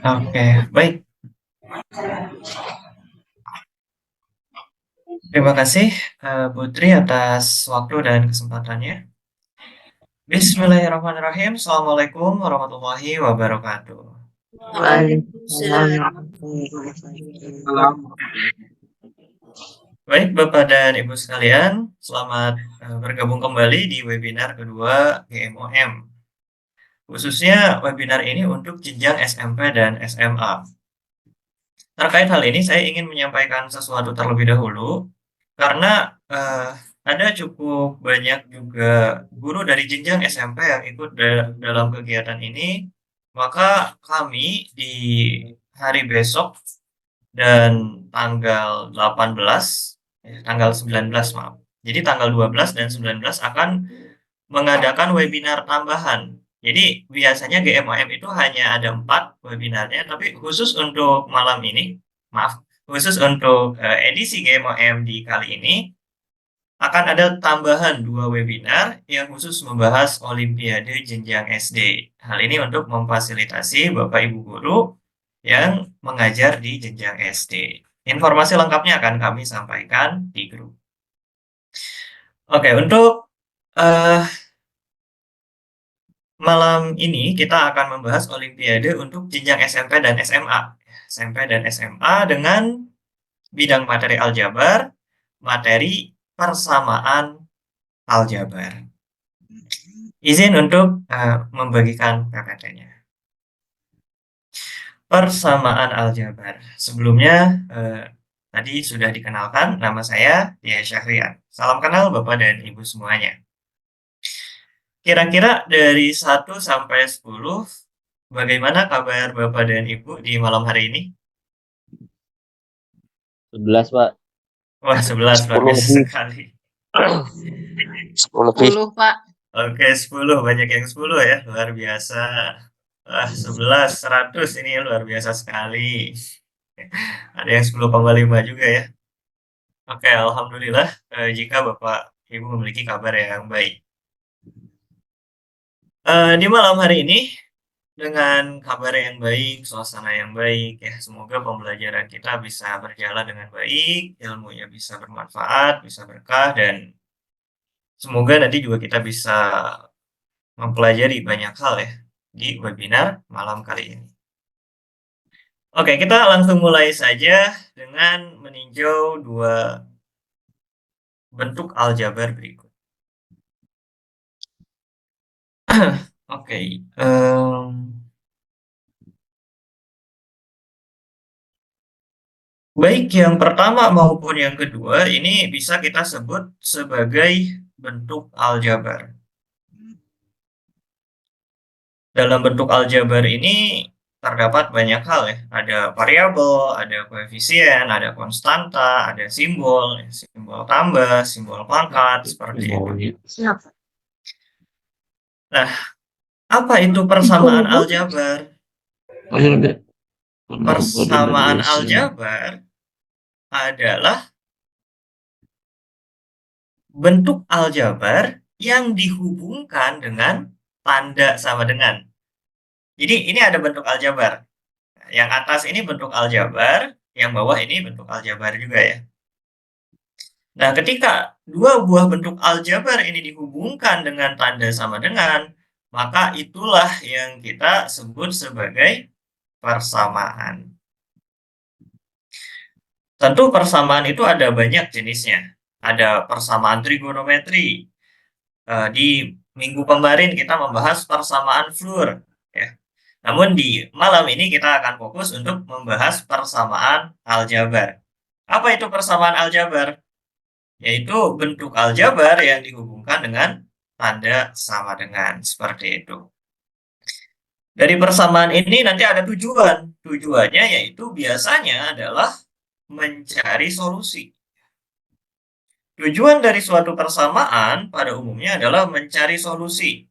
Oke, baik. Terima kasih, Putri atas waktu dan kesempatannya. Bismillahirrahmanirrahim. Assalamualaikum warahmatullahi wabarakatuh. Waalaikumsalam. Baik, Bapak dan Ibu sekalian, selamat bergabung kembali di webinar kedua GMOM. Khususnya webinar ini untuk jenjang SMP dan SMA. Terkait hal ini, saya ingin menyampaikan sesuatu terlebih dahulu, karena ada cukup banyak juga guru dari jenjang SMP yang ikut dalam kegiatan ini. Maka kami di hari besok dan tanggal 19, maaf. Jadi tanggal 12 dan 19 akan mengadakan webinar tambahan. Jadi biasanya GMOM itu hanya ada 4 webinarnya, tapi khusus untuk malam ini, maaf, khusus untuk edisi GMOM di kali ini akan ada tambahan 2 webinar yang khusus membahas Olimpiade jenjang SD. Hal ini untuk memfasilitasi Bapak Ibu guru yang mengajar di jenjang SD. Informasi lengkapnya akan kami sampaikan di grup. Oke, untuk eh, malam ini kita akan membahas Olimpiade untuk jenjang SMP dan SMA. SMP dan SMA dengan bidang materi aljabar, materi persamaan aljabar. Izin untuk membagikan PPT-nya. Persamaan aljabar. Sebelumnya tadi sudah dikenalkan, nama saya Tia Syahrian. Salam kenal Bapak dan Ibu semuanya. Kira-kira dari 1 sampai 10, bagaimana kabar Bapak dan Ibu di malam hari ini? 11, Pak. Wah, 11, luar 10 biasa lebih. sekali. 10 lebih. 10, Pak. Oke, 10, banyak yang 10 ya, luar biasa. Wah, 11, 100 ini ya, luar biasa sekali. Ada yang 10,5 juga ya. Oke, alhamdulillah jika Bapak Ibu memiliki kabar yang baik. Di malam hari ini dengan kabar yang baik, suasana yang baik ya, semoga pembelajaran kita bisa berjalan dengan baik, ilmunya bisa bermanfaat, bisa berkah, dan semoga nanti juga kita bisa mempelajari banyak hal ya di webinar malam kali ini. Oke, kita langsung mulai saja dengan meninjau 2 bentuk aljabar berikut. Oke, baik yang pertama maupun yang kedua ini bisa kita sebut sebagai bentuk aljabar. Dalam bentuk aljabar ini terdapat banyak hal ya. Ada variabel, ada koefisien, ada konstanta, ada simbol, simbol tambah, simbol pangkat, seperti itu. Nah, apa itu persamaan aljabar? Persamaan aljabar adalah bentuk aljabar yang dihubungkan dengan tanda sama dengan. Jadi ini ada bentuk aljabar. Yang atas ini bentuk aljabar, yang bawah ini bentuk aljabar juga ya. Nah, ketika dua buah bentuk aljabar ini dihubungkan dengan tanda sama dengan, maka itulah yang kita sebut sebagai persamaan. Tentu persamaan itu ada banyak jenisnya. Ada persamaan trigonometri. Di minggu kemarin kita membahas persamaan fluor. Ya. Namun di malam ini kita akan fokus untuk membahas persamaan aljabar. Apa itu persamaan aljabar? Yaitu bentuk aljabar yang dihubungkan dengan tanda sama dengan, seperti itu. Dari persamaan ini nanti ada tujuan. Tujuannya yaitu biasanya adalah mencari solusi. Tujuan dari suatu persamaan pada umumnya adalah mencari solusi.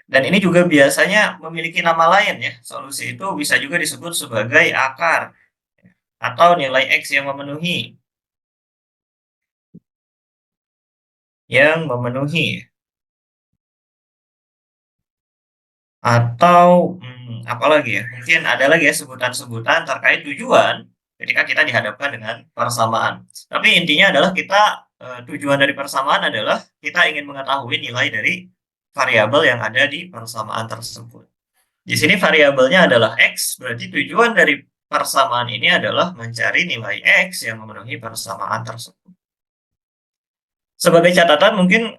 Dan ini juga biasanya memiliki nama lain ya. Solusi itu bisa juga disebut sebagai akar atau nilai X yang memenuhi. Yang memenuhi. Atau apalagi ya? Mungkin ada lagi ya sebutan-sebutan terkait tujuan ketika kita dihadapkan dengan persamaan. Tapi intinya adalah kita tujuan dari persamaan adalah kita ingin mengetahui nilai dari variabel yang ada di persamaan tersebut. Di sini variabelnya adalah X, berarti tujuan dari persamaan ini adalah mencari nilai X yang memenuhi persamaan tersebut. Sebagai catatan mungkin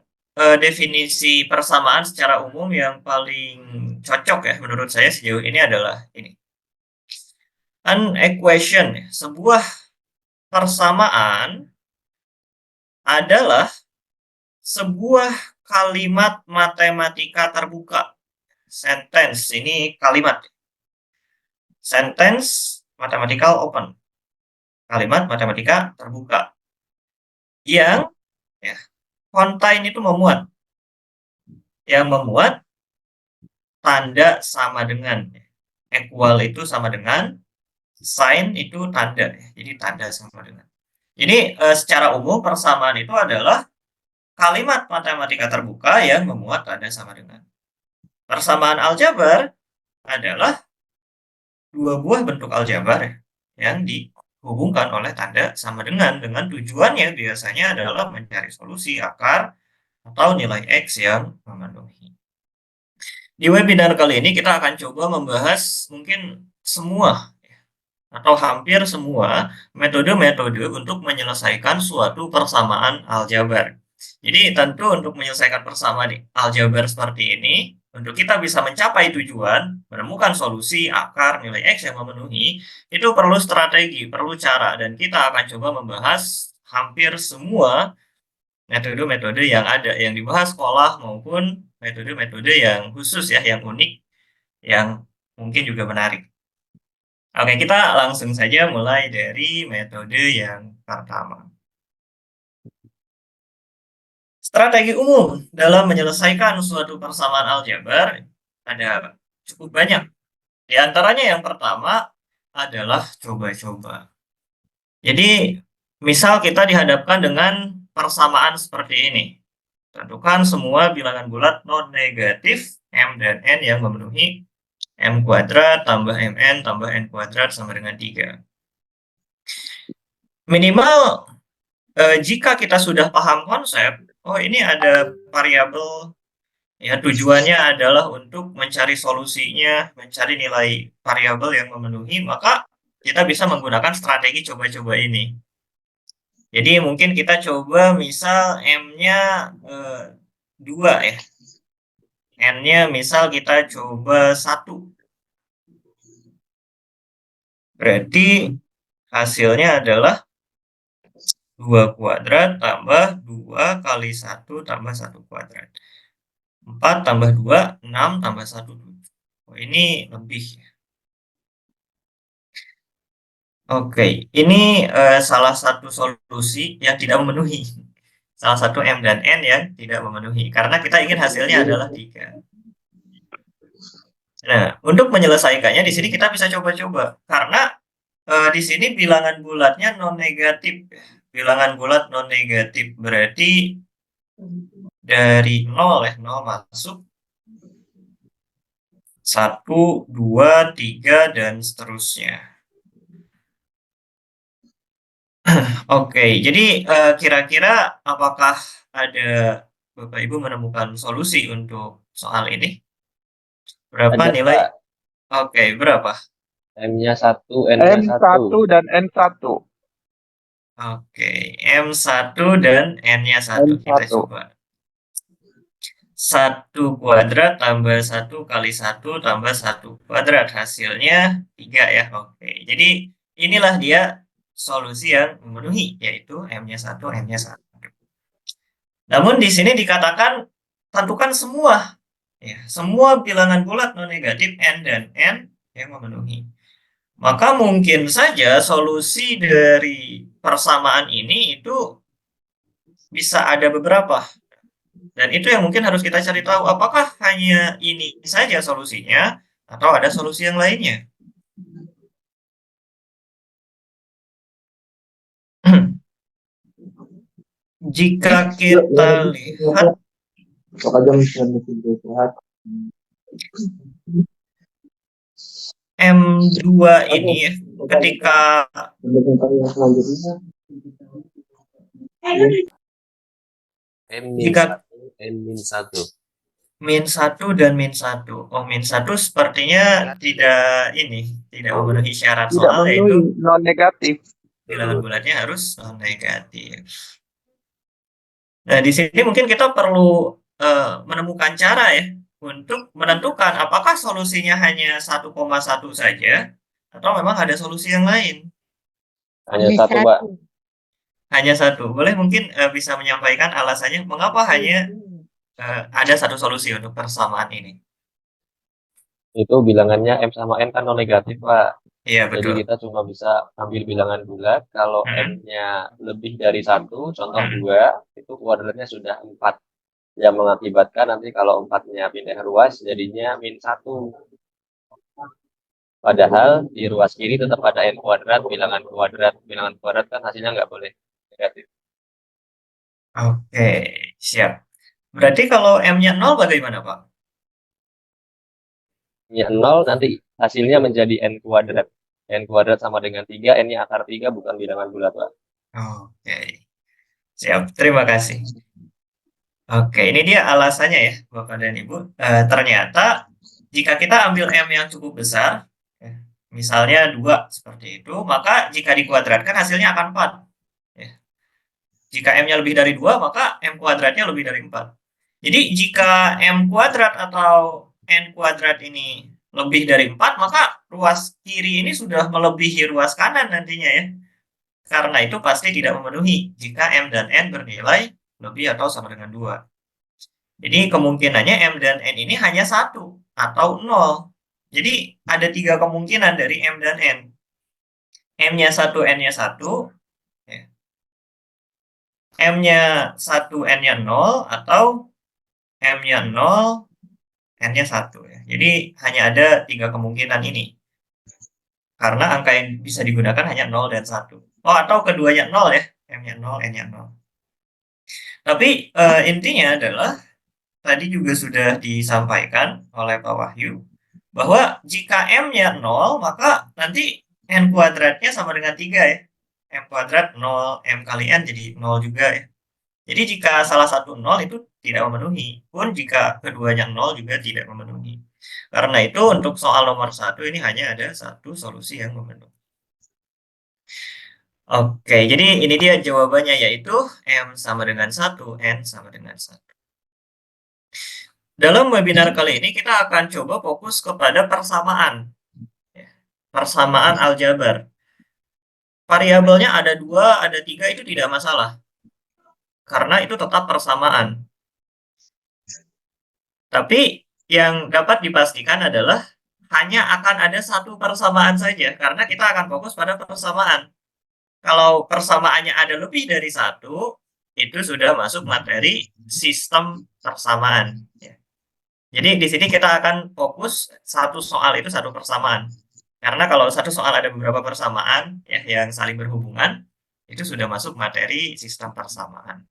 definisi persamaan secara umum yang paling cocok ya menurut saya sejauh ini adalah ini. An equation, sebuah persamaan adalah sebuah kalimat matematika terbuka. Sentence, ini kalimat. Sentence mathematical open. Kalimat matematika terbuka. Yang ya, contain itu memuat. Yang memuat tanda sama dengan. Equal itu sama dengan. Sign itu tanda. Jadi tanda sama dengan. Jadi secara umum persamaan itu adalah kalimat matematika terbuka yang memuat tanda sama dengan. Persamaan aljabar adalah dua buah bentuk aljabar yang dihubungkan oleh tanda sama dengan tujuannya biasanya adalah mencari solusi akar atau nilai X yang memenuhi. Di webinar kali ini kita akan coba membahas mungkin semua atau hampir semua metode-metode untuk menyelesaikan suatu persamaan aljabar. Jadi tentu untuk menyelesaikan persamaan aljabar seperti ini, untuk kita bisa mencapai tujuan, menemukan solusi, akar, nilai X yang memenuhi, itu perlu strategi, perlu cara, dan kita akan coba membahas hampir semua metode-metode yang ada, yang dibahas sekolah maupun metode-metode yang khusus ya, yang unik, yang mungkin juga menarik. Oke, kita langsung saja mulai dari metode yang pertama. Strategi umum dalam menyelesaikan suatu persamaan aljabar ada cukup banyak. Di antaranya yang pertama adalah coba-coba. Jadi, misal kita dihadapkan dengan persamaan seperti ini. Tentukan semua bilangan bulat non-negatif M dan N yang memenuhi M kuadrat tambah MN tambah N kuadrat sama dengan 3. Minimal jika kita sudah paham konsep, oh ini ada variabel, ya tujuannya adalah untuk mencari solusinya, mencari nilai variabel yang memenuhi, maka kita bisa menggunakan strategi coba-coba ini. Jadi mungkin kita coba misal M-nya 2 ya. N-nya misal kita coba 1. Berarti hasilnya adalah 2 kuadrat tambah 2 kali 1 tambah 1 kuadrat. 4 tambah 2, 6 tambah 1, 7. Oh, ini lebih. Oke, ini salah satu solusi yang tidak memenuhi. Salah satu M dan N yang tidak memenuhi. Karena kita ingin hasilnya adalah 3. Nah, untuk menyelesaikannya di sini kita bisa coba-coba. Karena di sini bilangan bulatnya non-negatif. Bilangan bulat non-negatif. Berarti dari 0 ya, 0 masuk. 1, 2, 3, dan seterusnya. Oke, jadi kira-kira apakah ada Bapak Ibu menemukan solusi untuk soal ini? Berapa Ada, nilai? Pak. Oke, berapa? M-nya 1, N-nya 1. M1 dan N1. Oke, M1 dan N-nya 1. Kita N1. coba. 1 kuadrat tambah 1 kali 1 tambah 1 kuadrat. Hasilnya 3 ya. Oke, jadi inilah dia solusi yang memenuhi, yaitu M-nya 1, N-nya 1. Namun di sini dikatakan tentukan semua, ya, semua bilangan bulat non-negatif N dan N yang memenuhi. Maka mungkin saja solusi dari persamaan ini itu bisa ada beberapa. Dan itu yang mungkin harus kita cari tahu, apakah hanya ini saja solusinya atau ada solusi yang lainnya. Jika kita lihat M2 ini ya, ketika M min jika 1, M min 1. min 1 dan min 1. Oh, min 1 sepertinya tidak memenuhi syarat Tidak soal, yaitu memenuhi non negatif. bilangan bulatnya harus non negatif. Nah, di sini mungkin kita perlu menemukan cara ya untuk menentukan apakah solusinya hanya 1,1 saja atau memang ada solusi yang lain. Hanya satu, Mbak. Hanya satu. Boleh mungkin bisa menyampaikan alasannya mengapa hanya ada satu solusi untuk persamaan ini. Itu bilangannya M sama N kan non negatif, Pak. Iya, Jadi betul. kita cuma bisa ambil bilangan bulat kalau Hmm. M-nya lebih dari 1, contoh Hmm. 2, itu kuadratnya sudah 4. Yang mengakibatkan nanti kalau 4-nya pindah ruas jadinya min 1. Padahal di ruas kiri tetap ada N kuadrat, bilangan kuadrat kan hasilnya nggak boleh negatif. Oke, siap. Berarti kalau M-nya 0 bagaimana, Pak? Nya 0 nanti hasilnya menjadi N kuadrat. N kuadrat sama dengan 3, N-nya akar 3 bukan bilangan bulat, Pak. Oke, siap. Terima kasih. Oke, ini dia alasannya ya, Bapak dan Ibu. Ternyata jika kita ambil M yang cukup besar, ya, misalnya 2 seperti itu, maka jika dikuadratkan hasilnya akan 4. Ya. Jika M-nya lebih dari 2, maka M kuadratnya lebih dari 4. Jadi jika M kuadrat atau N kuadrat ini lebih dari 4, maka ruas kiri ini sudah melebihi ruas kanan nantinya ya. Karena itu pasti tidak memenuhi jika M dan N bernilai lebih atau sama dengan 2. Jadi kemungkinannya M dan N ini hanya 1 atau 0. Jadi ada 3 kemungkinan dari M dan N. M-nya 1, N-nya 1. M-nya 1, N-nya 0. Atau M-nya 0, N-nya 1. Ya. Jadi hanya ada 3 kemungkinan ini. Karena angka yang bisa digunakan hanya 0 dan 1. Oh, atau keduanya 0 ya. M-nya 0, N-nya 0. Tapi intinya adalah tadi juga sudah disampaikan oleh Pak Wahyu bahwa jika M-nya 0, maka nanti N kuadratnya sama dengan 3 ya. M kuadrat 0, M kali N jadi 0 juga ya. Jadi jika salah satu 0 itu tidak memenuhi, pun jika keduanya 0 juga tidak memenuhi. Karena itu untuk soal nomor 1 ini hanya ada satu solusi yang memenuhi. Oke, jadi ini dia jawabannya yaitu M sama dengan 1, N sama dengan 1. Dalam webinar kali ini kita akan coba fokus kepada persamaan. Persamaan aljabar. Variabelnya ada 2, ada 3 itu tidak masalah. Karena itu tetap persamaan. Tapi yang dapat dipastikan adalah hanya akan ada satu persamaan saja. Karena kita akan fokus pada persamaan. Kalau persamaannya ada lebih dari 1, itu sudah masuk materi sistem persamaan. Jadi di sini kita akan fokus satu soal itu satu persamaan. Karena kalau satu soal ada beberapa persamaan ya yang saling berhubungan, itu sudah masuk materi sistem persamaan.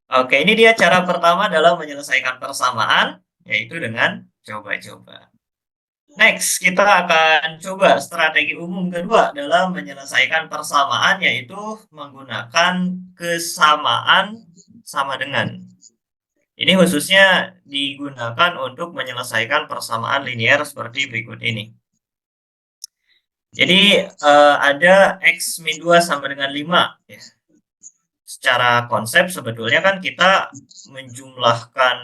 Oke, ini dia cara pertama dalam menyelesaikan persamaan, yaitu dengan coba-coba. Next, kita akan coba strategi umum kedua dalam menyelesaikan persamaan, yaitu menggunakan kesamaan sama dengan. Ini khususnya digunakan untuk menyelesaikan persamaan linear seperti berikut ini. Jadi ada X min 2 sama dengan 5. Ya. Secara konsep sebetulnya kan kita menjumlahkan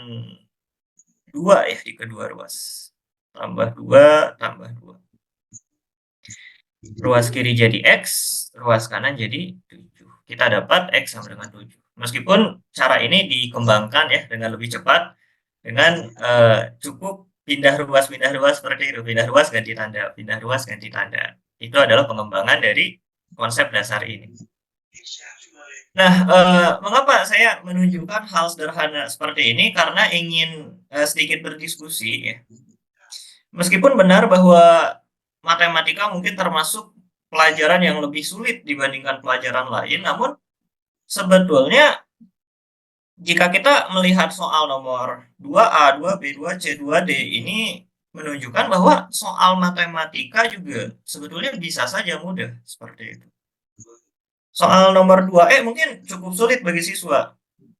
2 ya di kedua ruas. Tambah 2, tambah 2. Ruas kiri jadi X, ruas kanan jadi 7. Kita dapat X sama dengan 7. Meskipun cara ini dikembangkan ya dengan lebih cepat, dengan cukup pindah ruas seperti itu. Pindah ruas ganti tanda, pindah ruas ganti tanda. Itu adalah pengembangan dari konsep dasar ini. Nah, mengapa saya menunjukkan hal sederhana seperti ini? Karena ingin sedikit berdiskusi ya. Meskipun benar bahwa matematika mungkin termasuk pelajaran yang lebih sulit dibandingkan pelajaran lain, namun sebetulnya jika kita melihat soal nomor 2A, 2B, 2C, 2D ini menunjukkan bahwa soal matematika juga sebetulnya bisa saja mudah seperti itu. Soal nomor 2E mungkin cukup sulit bagi siswa,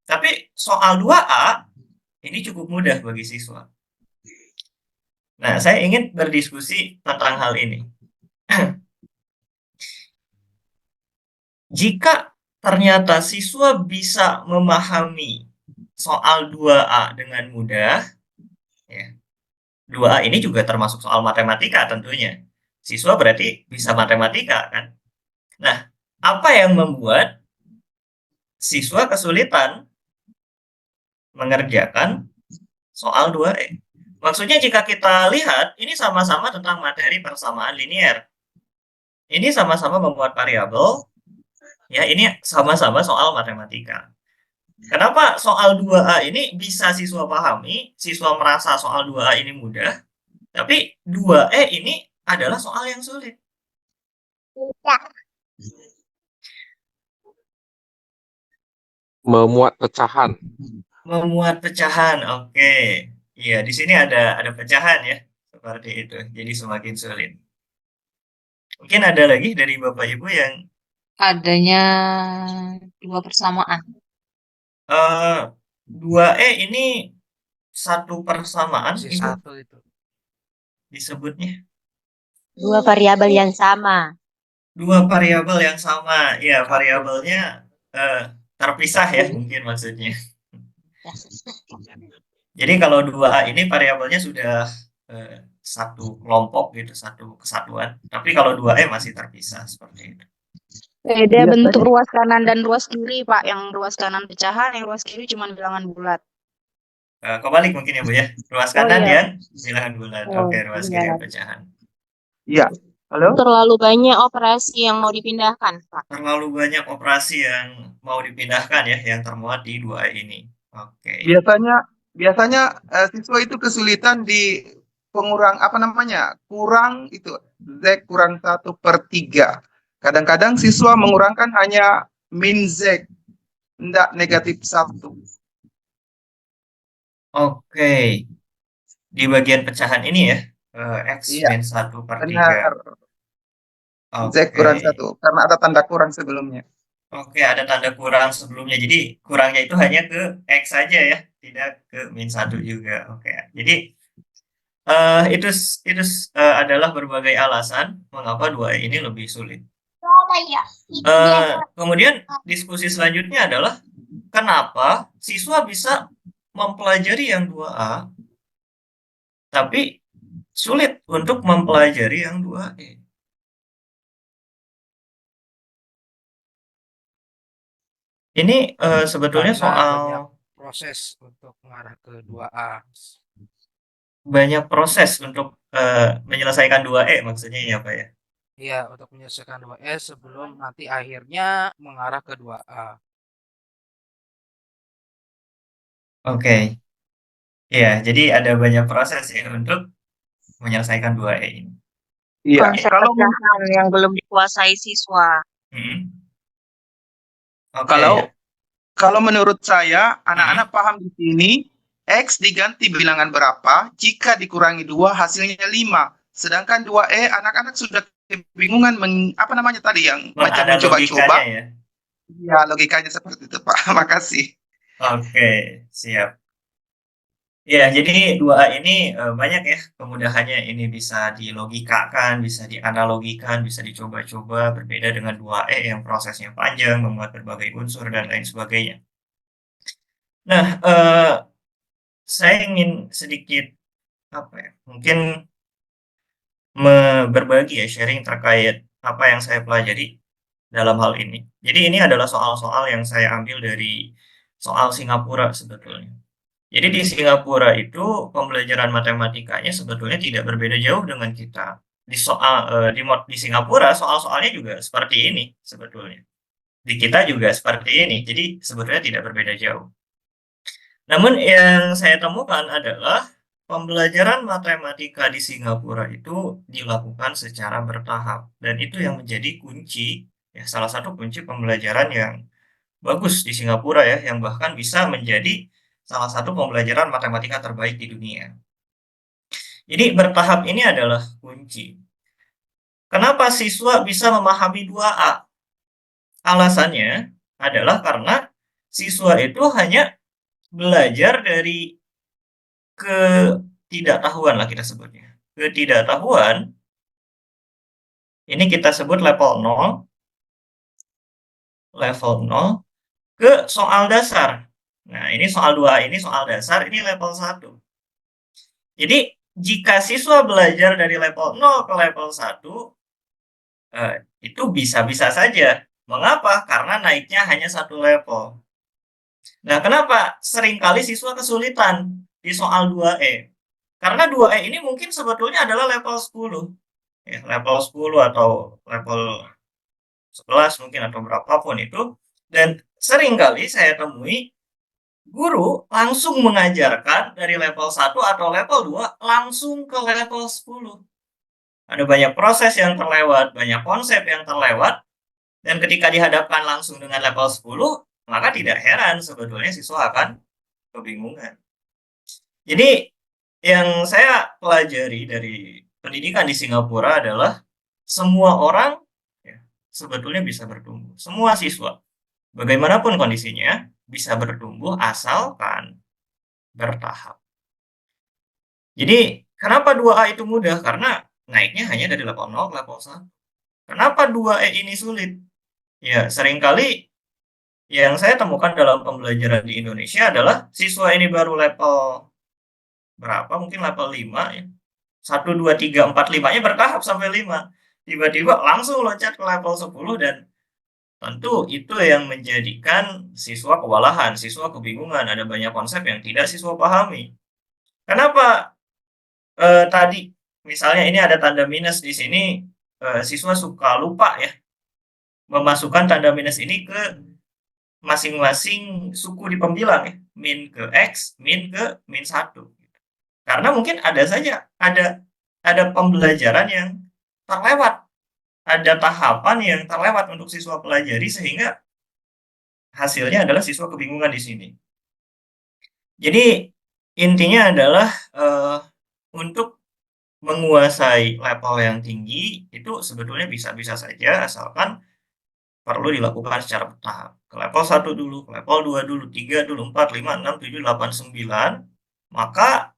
tapi soal 2A ini cukup mudah bagi siswa. Nah, saya ingin berdiskusi tentang hal ini. Jika ternyata siswa bisa memahami soal 2A dengan mudah, ya, 2A ini juga termasuk soal matematika tentunya. Siswa berarti bisa matematika kan? Nah, apa yang membuat siswa kesulitan mengerjakan soal 2E? Maksudnya jika kita lihat, ini sama-sama tentang materi persamaan linier. Ini sama-sama membuat variabel, ya ini sama-sama soal matematika. Kenapa soal 2A ini bisa siswa pahami, siswa merasa soal 2A ini mudah, tapi 2E ini adalah soal yang sulit. Memuat pecahan. Memuat pecahan, oke. Iya, di sini ada pecahan ya, seperti itu. Jadi semakin sulit. Mungkin ada lagi dari Bapak Ibu yang Adanya dua persamaan. 2E ini satu persamaan, Si Ibu satu itu. disebutnya. Dua variabel yang sama. Dua variabel yang sama, ya Satu. variabelnya terpisah ya mungkin maksudnya. Jadi kalau 2A ini variabelnya sudah satu kelompok gitu, satu kesatuan. Tapi kalau 2E masih terpisah seperti itu. Beda bentuk ruas kanan dan ruas kiri, Pak. Yang ruas kanan pecahan, yang ruas kiri cuma bilangan bulat. Kebalik mungkin ya Bu ya. Ruas Oh, kanan iya. yang bilangan bulat. Oh, Oke, ruas kiri yang iya. pecahan. Iya. Halo? Terlalu banyak operasi yang mau dipindahkan, Pak. Terlalu banyak operasi yang mau dipindahkan ya, yang termuat di 2E ini. Oke. Biasanya siswa itu kesulitan di kurang itu Z kurang 1/3. Kadang-kadang siswa mengurangkan hanya min Z, tidak negatif 1. Oke. Di bagian pecahan ini ya, X Iya, min 1/3. benar. Z Oke. kurang 1, karena ada tanda kurang sebelumnya. Oke, ada tanda kurang sebelumnya. Jadi kurangnya itu hanya ke X saja ya, tidak ke min 1 juga. Oke. Jadi itu adalah berbagai alasan mengapa 2E ini lebih sulit. Kemudian diskusi selanjutnya adalah kenapa siswa bisa mempelajari yang 2A tapi sulit untuk mempelajari yang 2E. Ini sebetulnya Karena banyak soal proses untuk mengarah ke 2A. banyak proses untuk menyelesaikan 2E maksudnya ya Pak ya? Iya, untuk menyelesaikan 2E sebelum nanti akhirnya mengarah ke 2A. Oke. Ya, jadi ada banyak proses ya untuk menyelesaikan 2E ini. Iya. Konsep pecahan yang belum dikuasai siswa. Hmm. Oke. Kalau Ya. kalau menurut saya, anak-anak paham di sini, X diganti bilangan berapa, jika dikurangi 2 hasilnya 5. Sedangkan 2E anak-anak sudah kebingungan tadi yang macam Ada mencoba-coba. logikanya ya. Ya, logikanya seperti itu, Pak. Makasih. Oke, siap. Ya, jadi 2A ini banyak ya kemudahannya. Ini bisa dilogikakan, bisa dianalogikan, bisa dicoba-coba, berbeda dengan 2E yang prosesnya panjang, memuat berbagai unsur dan lain sebagainya. Nah, saya ingin sedikit mungkin berbagi ya, sharing terkait apa yang saya pelajari dalam hal ini. Jadi ini adalah soal-soal yang saya ambil dari soal Singapura sebetulnya. Jadi di Singapura itu pembelajaran matematikanya sebetulnya tidak berbeda jauh dengan kita. Di Singapura soal-soalnya juga seperti ini sebetulnya. Di kita juga seperti ini. Jadi sebetulnya tidak berbeda jauh. Namun yang saya temukan adalah pembelajaran matematika di Singapura itu dilakukan secara bertahap dan itu yang menjadi kunci ya, salah satu kunci pembelajaran yang bagus di Singapura ya, yang bahkan bisa menjadi salah satu pembelajaran matematika terbaik di dunia. Jadi bertahap ini adalah kunci. Kenapa siswa bisa memahami 2A? Alasannya adalah karena siswa itu hanya belajar dari ketidaktahuan lah kita sebutnya. Ketidaktahuan ini kita sebut level 0 ke soal dasar. Nah, ini soal 2, ini soal dasar, ini level 1. Jadi, jika siswa belajar dari level 0 ke level 1, itu bisa-bisa saja. Mengapa? Karena naiknya hanya 1 level. Nah, kenapa seringkali siswa kesulitan di soal 2E? Karena 2E ini mungkin sebetulnya adalah level 10. Ya, level 10 atau level 11 mungkin atau berapapun itu. Dan seringkali saya temui guru langsung mengajarkan dari level 1 atau level 2 langsung ke level 10. Ada banyak proses yang terlewat, banyak konsep yang terlewat, dan ketika dihadapkan langsung dengan level 10, maka tidak heran sebetulnya siswa akan kebingungan. Jadi, yang saya pelajari dari pendidikan di Singapura adalah semua orang ya, sebetulnya bisa bertumbuh. Semua siswa, bagaimanapun kondisinya, bisa bertumbuh asalkan bertahap. Jadi, kenapa 2A itu mudah? Karena naiknya hanya dari level 0 ke level 1. Kenapa 2E ini sulit? Ya, seringkali yang saya temukan dalam pembelajaran di Indonesia adalah siswa ini baru level berapa? Mungkin level 5 ya. 1, 2, 3, 4, 5-nya bertahap sampai 5. Tiba-tiba langsung loncat ke level 10 dan tentu itu yang menjadikan siswa kewalahan, siswa kebingungan, ada banyak konsep yang tidak siswa pahami. Kenapa tadi misalnya ini ada tanda minus di sini, siswa suka lupa ya memasukkan tanda minus ini ke masing-masing suku di pembilang ya, min ke X, min ke min 1. Karena mungkin ada saja, ada pembelajaran yang terlewat, ada tahapan yang terlewat untuk siswa pelajari sehingga hasilnya adalah siswa kebingungan di sini. Jadi intinya adalah untuk menguasai level yang tinggi itu sebetulnya bisa-bisa saja asalkan perlu dilakukan secara bertahap. Ke level 1 dulu, ke level 2 dulu, 3 dulu, 4, 5, 6, 7, 8, 9, maka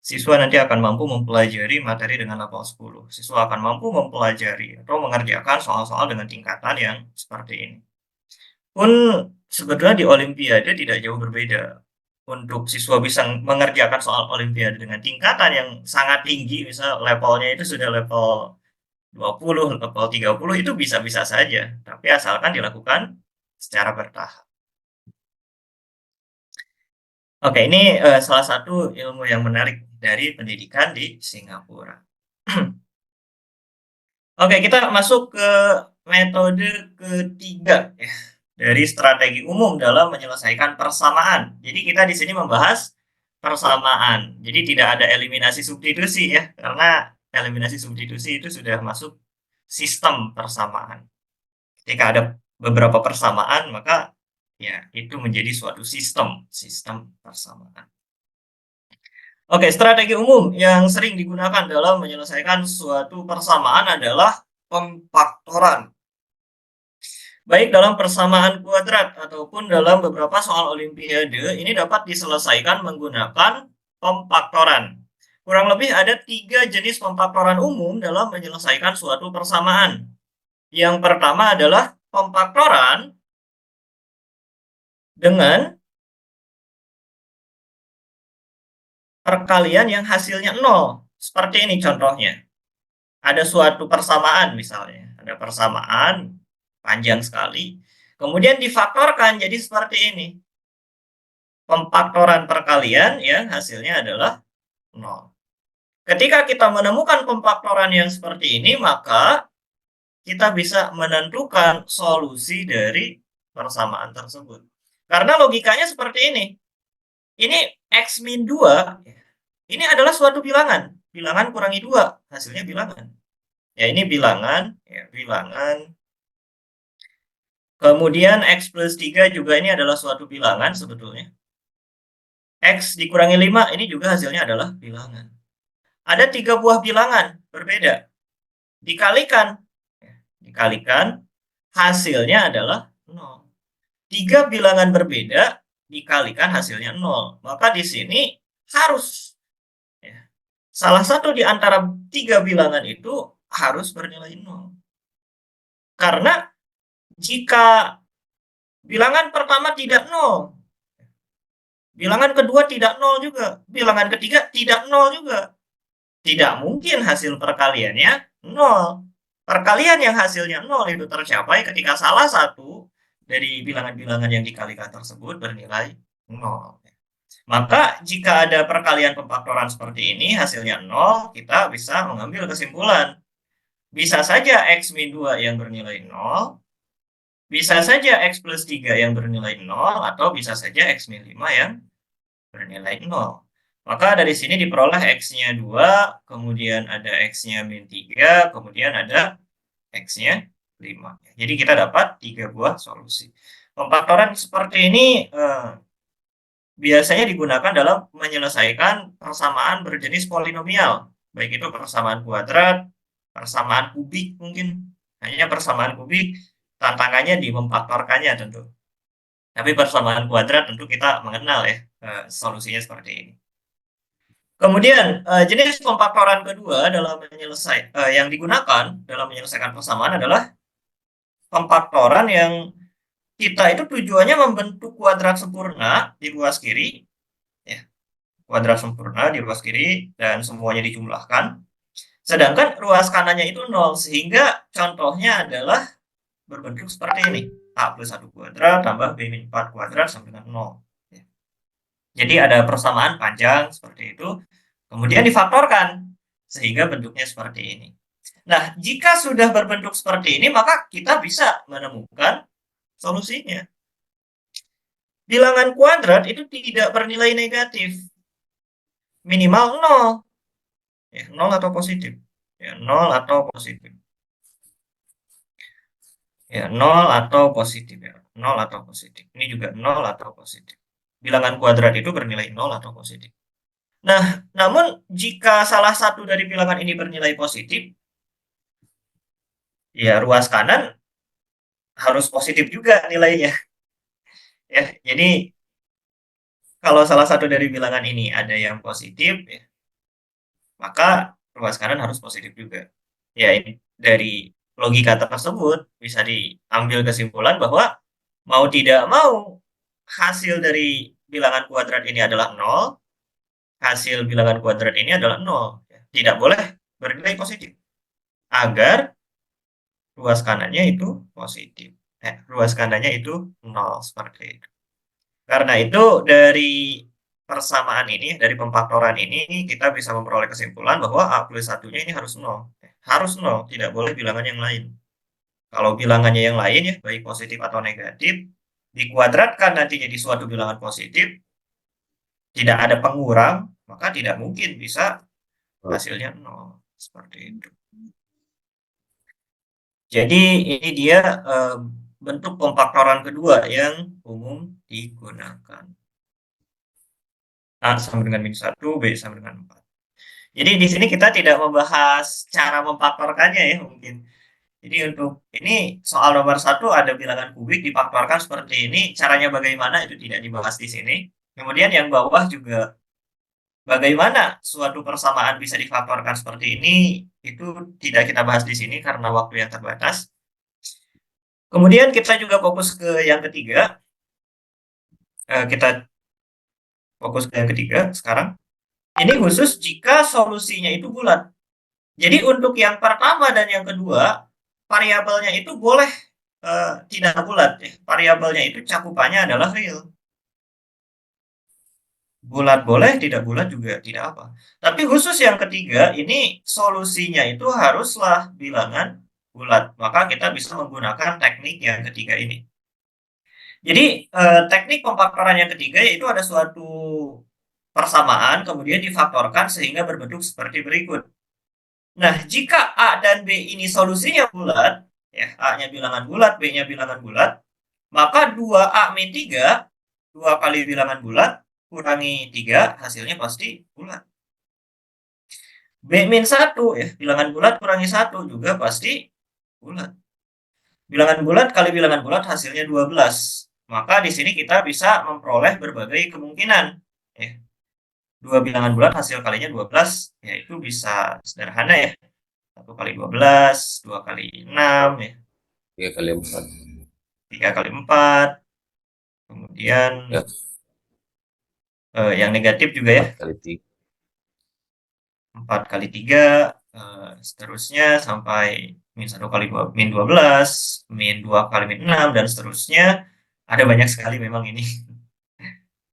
siswa nanti akan mampu mempelajari materi dengan level 10. Siswa akan mampu mempelajari atau mengerjakan soal-soal dengan tingkatan yang seperti ini. Pun sebetulnya di Olimpiade tidak jauh berbeda. Untuk siswa bisa mengerjakan soal Olimpiade dengan tingkatan yang sangat tinggi, misal levelnya itu sudah level 20, level 30 itu bisa-bisa saja, tapi asalkan dilakukan secara bertahap. Oke, ini salah satu ilmu yang menarik dari pendidikan di Singapura. Oke, kita masuk ke metode ketiga ya, dari strategi umum dalam menyelesaikan persamaan. Jadi kita di sini membahas persamaan. Jadi tidak ada eliminasi substitusi ya, karena eliminasi substitusi itu sudah masuk sistem persamaan. Ketika ada beberapa persamaan, maka ya itu menjadi suatu sistem persamaan. Oke, strategi umum yang sering digunakan dalam menyelesaikan suatu persamaan adalah pemfaktoran. Baik dalam persamaan kuadrat ataupun dalam beberapa soal Olimpiade, ini dapat diselesaikan menggunakan pemfaktoran. Kurang lebih ada 3 jenis pemfaktoran umum dalam menyelesaikan suatu persamaan. Yang pertama adalah pemfaktoran dengan perkalian yang hasilnya 0. Seperti ini contohnya. Ada suatu persamaan misalnya. Ada persamaan panjang sekali. Kemudian difaktorkan jadi seperti ini. Pemfaktoran perkalian ya hasilnya adalah 0. Ketika kita menemukan pemfaktoran yang seperti ini, maka kita bisa menentukan solusi dari persamaan tersebut. Karena logikanya seperti ini. Ini X min 2, ini adalah suatu bilangan. Bilangan kurangi 2, hasilnya bilangan. Ya ini bilangan, ya bilangan Kemudian X plus 3 juga ini adalah suatu bilangan sebetulnya. X dikurangi 5 ini juga hasilnya adalah bilangan. Ada 3 buah bilangan berbeda. Dikalikan. Dikalikan, hasilnya adalah 0. 3 bilangan berbeda dikalikan hasilnya 0. Maka di sini harus salah satu di antara 3 bilangan itu harus bernilai 0. Karena jika bilangan pertama tidak 0, bilangan kedua tidak 0 juga, bilangan ketiga tidak 0 juga, tidak mungkin hasil perkaliannya 0. Perkalian yang hasilnya 0 itu tercapai ketika salah satu dari bilangan-bilangan yang dikalikan tersebut bernilai 0. Maka jika ada perkalian pemfaktoran seperti ini hasilnya 0, kita bisa mengambil kesimpulan. Bisa saja X min 2 yang bernilai 0, bisa saja X plus 3 yang bernilai 0, atau bisa saja X min 5 yang bernilai 0. Maka dari sini diperoleh X-nya 2, kemudian ada X-nya min 3, kemudian ada X-nya 5. Jadi kita dapat 3 buah solusi. Pemfaktoran seperti ini biasanya digunakan dalam menyelesaikan persamaan berjenis polinomial. Baik itu persamaan kuadrat, persamaan kubik mungkin. Hanya persamaan kubik, tantangannya di memfaktorkannya tentu. Tapi persamaan kuadrat tentu kita mengenal ya, solusinya seperti ini. Kemudian jenis pemfaktoran kedua dalam yang digunakan dalam menyelesaikan persamaan adalah pemfaktoran yang kita itu tujuannya membentuk kuadrat sempurna di ruas kiri, ya, kuadrat sempurna di ruas kiri dan semuanya dijumlahkan. Sedangkan ruas kanannya itu 0, sehingga contohnya adalah berbentuk seperti ini. A plus 1 kuadrat tambah B min 4 kuadrat sama dengan 0. Jadi ada persamaan panjang seperti itu, kemudian difaktorkan, sehingga bentuknya seperti ini. Nah, jika sudah berbentuk seperti ini, maka kita bisa menemukan solusinya. Bilangan kuadrat itu tidak bernilai negatif. Minimal 0. Ya, 0 atau positif. Ya, 0 atau positif. Ya, 0 atau positif ya. 0 atau positif. Ini juga 0 atau positif. Bilangan kuadrat itu bernilai 0 atau positif. Nah, namun jika salah satu dari bilangan ini bernilai positif, ya ruas kanan harus positif juga nilainya. Ya, jadi kalau salah satu dari bilangan ini ada yang positif, ya, maka ruas kanan harus positif juga. Ya, ini dari logika tersebut bisa diambil kesimpulan bahwa mau tidak mau hasil dari bilangan kuadrat ini adalah 0, hasil bilangan kuadrat ini adalah 0. Tidak boleh bernilai positif agar ruas kanannya itu positif. Ruas kanannya itu 0 seperti itu. Karena itu dari persamaan ini, dari pemfaktoran ini, kita bisa memperoleh kesimpulan bahwa A plus 1-nya ini harus 0. Harus 0, tidak boleh bilangan yang lain. Kalau bilangannya yang lain ya, baik positif atau negatif, dikuadratkan nanti jadi suatu bilangan positif, tidak ada pengurang, maka tidak mungkin bisa hasilnya 0. Seperti itu. Jadi ini dia bentuk pemfaktoran kedua yang umum digunakan. A sama dengan min 1, B sama dengan 4. Jadi di sini kita tidak membahas cara memfaktorkannya ya mungkin. Jadi untuk ini soal nomor 1 ada bilangan kubik difaktorkan seperti ini, caranya bagaimana itu tidak dibahas di sini. Kemudian yang bawah juga bagaimana suatu persamaan bisa difaktorkan seperti ini, itu tidak kita bahas di sini karena waktu yang terbatas. Kemudian kita juga fokus ke yang ketiga. Kita fokus ke yang ketiga sekarang. Ini khusus jika solusinya itu bulat. Jadi untuk yang pertama dan yang kedua, variabelnya itu boleh tidak bulat. Ya. Variabelnya itu cakupannya adalah real. Bulat boleh, tidak bulat juga tidak apa. Tapi khusus yang ketiga, ini solusinya itu haruslah bilangan bulat. Maka kita bisa menggunakan teknik yang ketiga ini. Jadi teknik pemfaktoran yang ketiga yaitu ada suatu persamaan kemudian difaktorkan sehingga berbentuk seperti berikut. Nah, jika A dan B ini solusinya bulat, ya A-nya bilangan bulat, B-nya bilangan bulat, maka 2A min 3, 2 kali bilangan bulat, kurangi 3, hasilnya pasti bulat. B min 1 ya, bilangan bulat kurangi 1 juga pasti bulat. Bilangan bulat kali bilangan bulat hasilnya 12. Maka di sini kita bisa memperoleh berbagai kemungkinan. Ya. 2 bilangan bulat hasil kalinya 12, yaitu bisa sederhana ya. 1 kali 12, 2 kali 6 ya. 3 kali 4. 3 kali 4. Kemudian Ya. yang negatif juga ya. 4 kali 3. 4 kali 3, seterusnya sampai min 1 kali 2, min 12, min 2 kali min 6, dan seterusnya. Ada banyak sekali memang ini.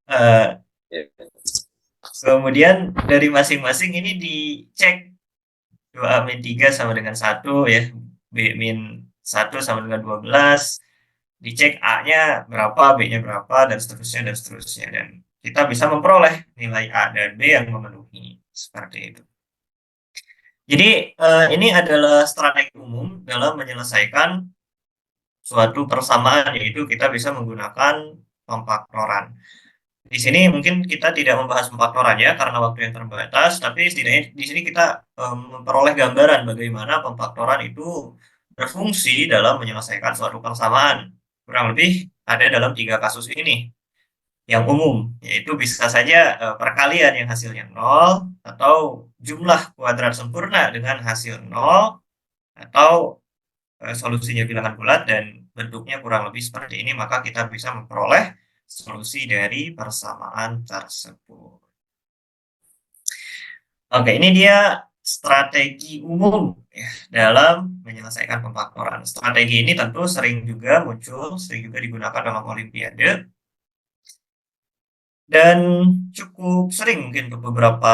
Ya. Kemudian dari masing-masing ini dicek 2A min 3 sama dengan 1 ya, B min 1 sama dengan 12, dicek A-nya berapa, B-nya berapa, dan seterusnya, dan seterusnya. Dan kita bisa memperoleh nilai A dan B yang memenuhi, seperti itu. Jadi ini adalah strategi umum dalam menyelesaikan suatu persamaan, yaitu kita bisa menggunakan pemfaktoran. Di sini mungkin kita tidak membahas pemfaktoran ya, karena waktu yang terbatas, tapi setidaknya di sini kita memperoleh gambaran bagaimana pemfaktoran itu berfungsi dalam menyelesaikan suatu persamaan. Kurang lebih ada dalam 3 kasus ini. Yang umum, yaitu bisa saja perkalian yang hasilnya 0, atau jumlah kuadrat sempurna dengan hasil 0, atau solusinya bilangan bulat dan bentuknya kurang lebih seperti ini, maka kita bisa memperoleh solusi dari persamaan tersebut. Oke, ini dia strategi umum ya, dalam menyelesaikan pemfaktoran. Strategi ini tentu sering juga muncul, sering juga digunakan dalam olimpiade, dan cukup sering mungkin untuk beberapa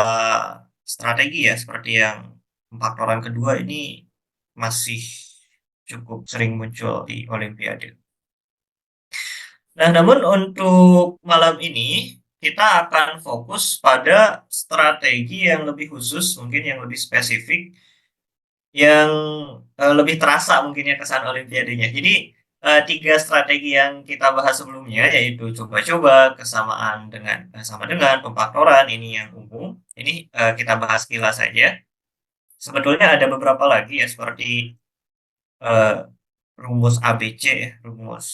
strategi ya, seperti yang pemfaktoran kedua ini masih cukup sering muncul di olimpiade. Nah, namun untuk malam ini kita akan fokus pada strategi yang lebih khusus, mungkin yang lebih spesifik, yang lebih terasa mungkin ya kesan olimpiadenya. Jadi 3 strategi yang kita bahas sebelumnya, yaitu coba-coba, kesamaan dengan sama dengan, pemfaktoran, ini yang umum. Ini kita bahas kilas saja. Sebetulnya ada beberapa lagi ya, seperti rumus ABC ya, rumus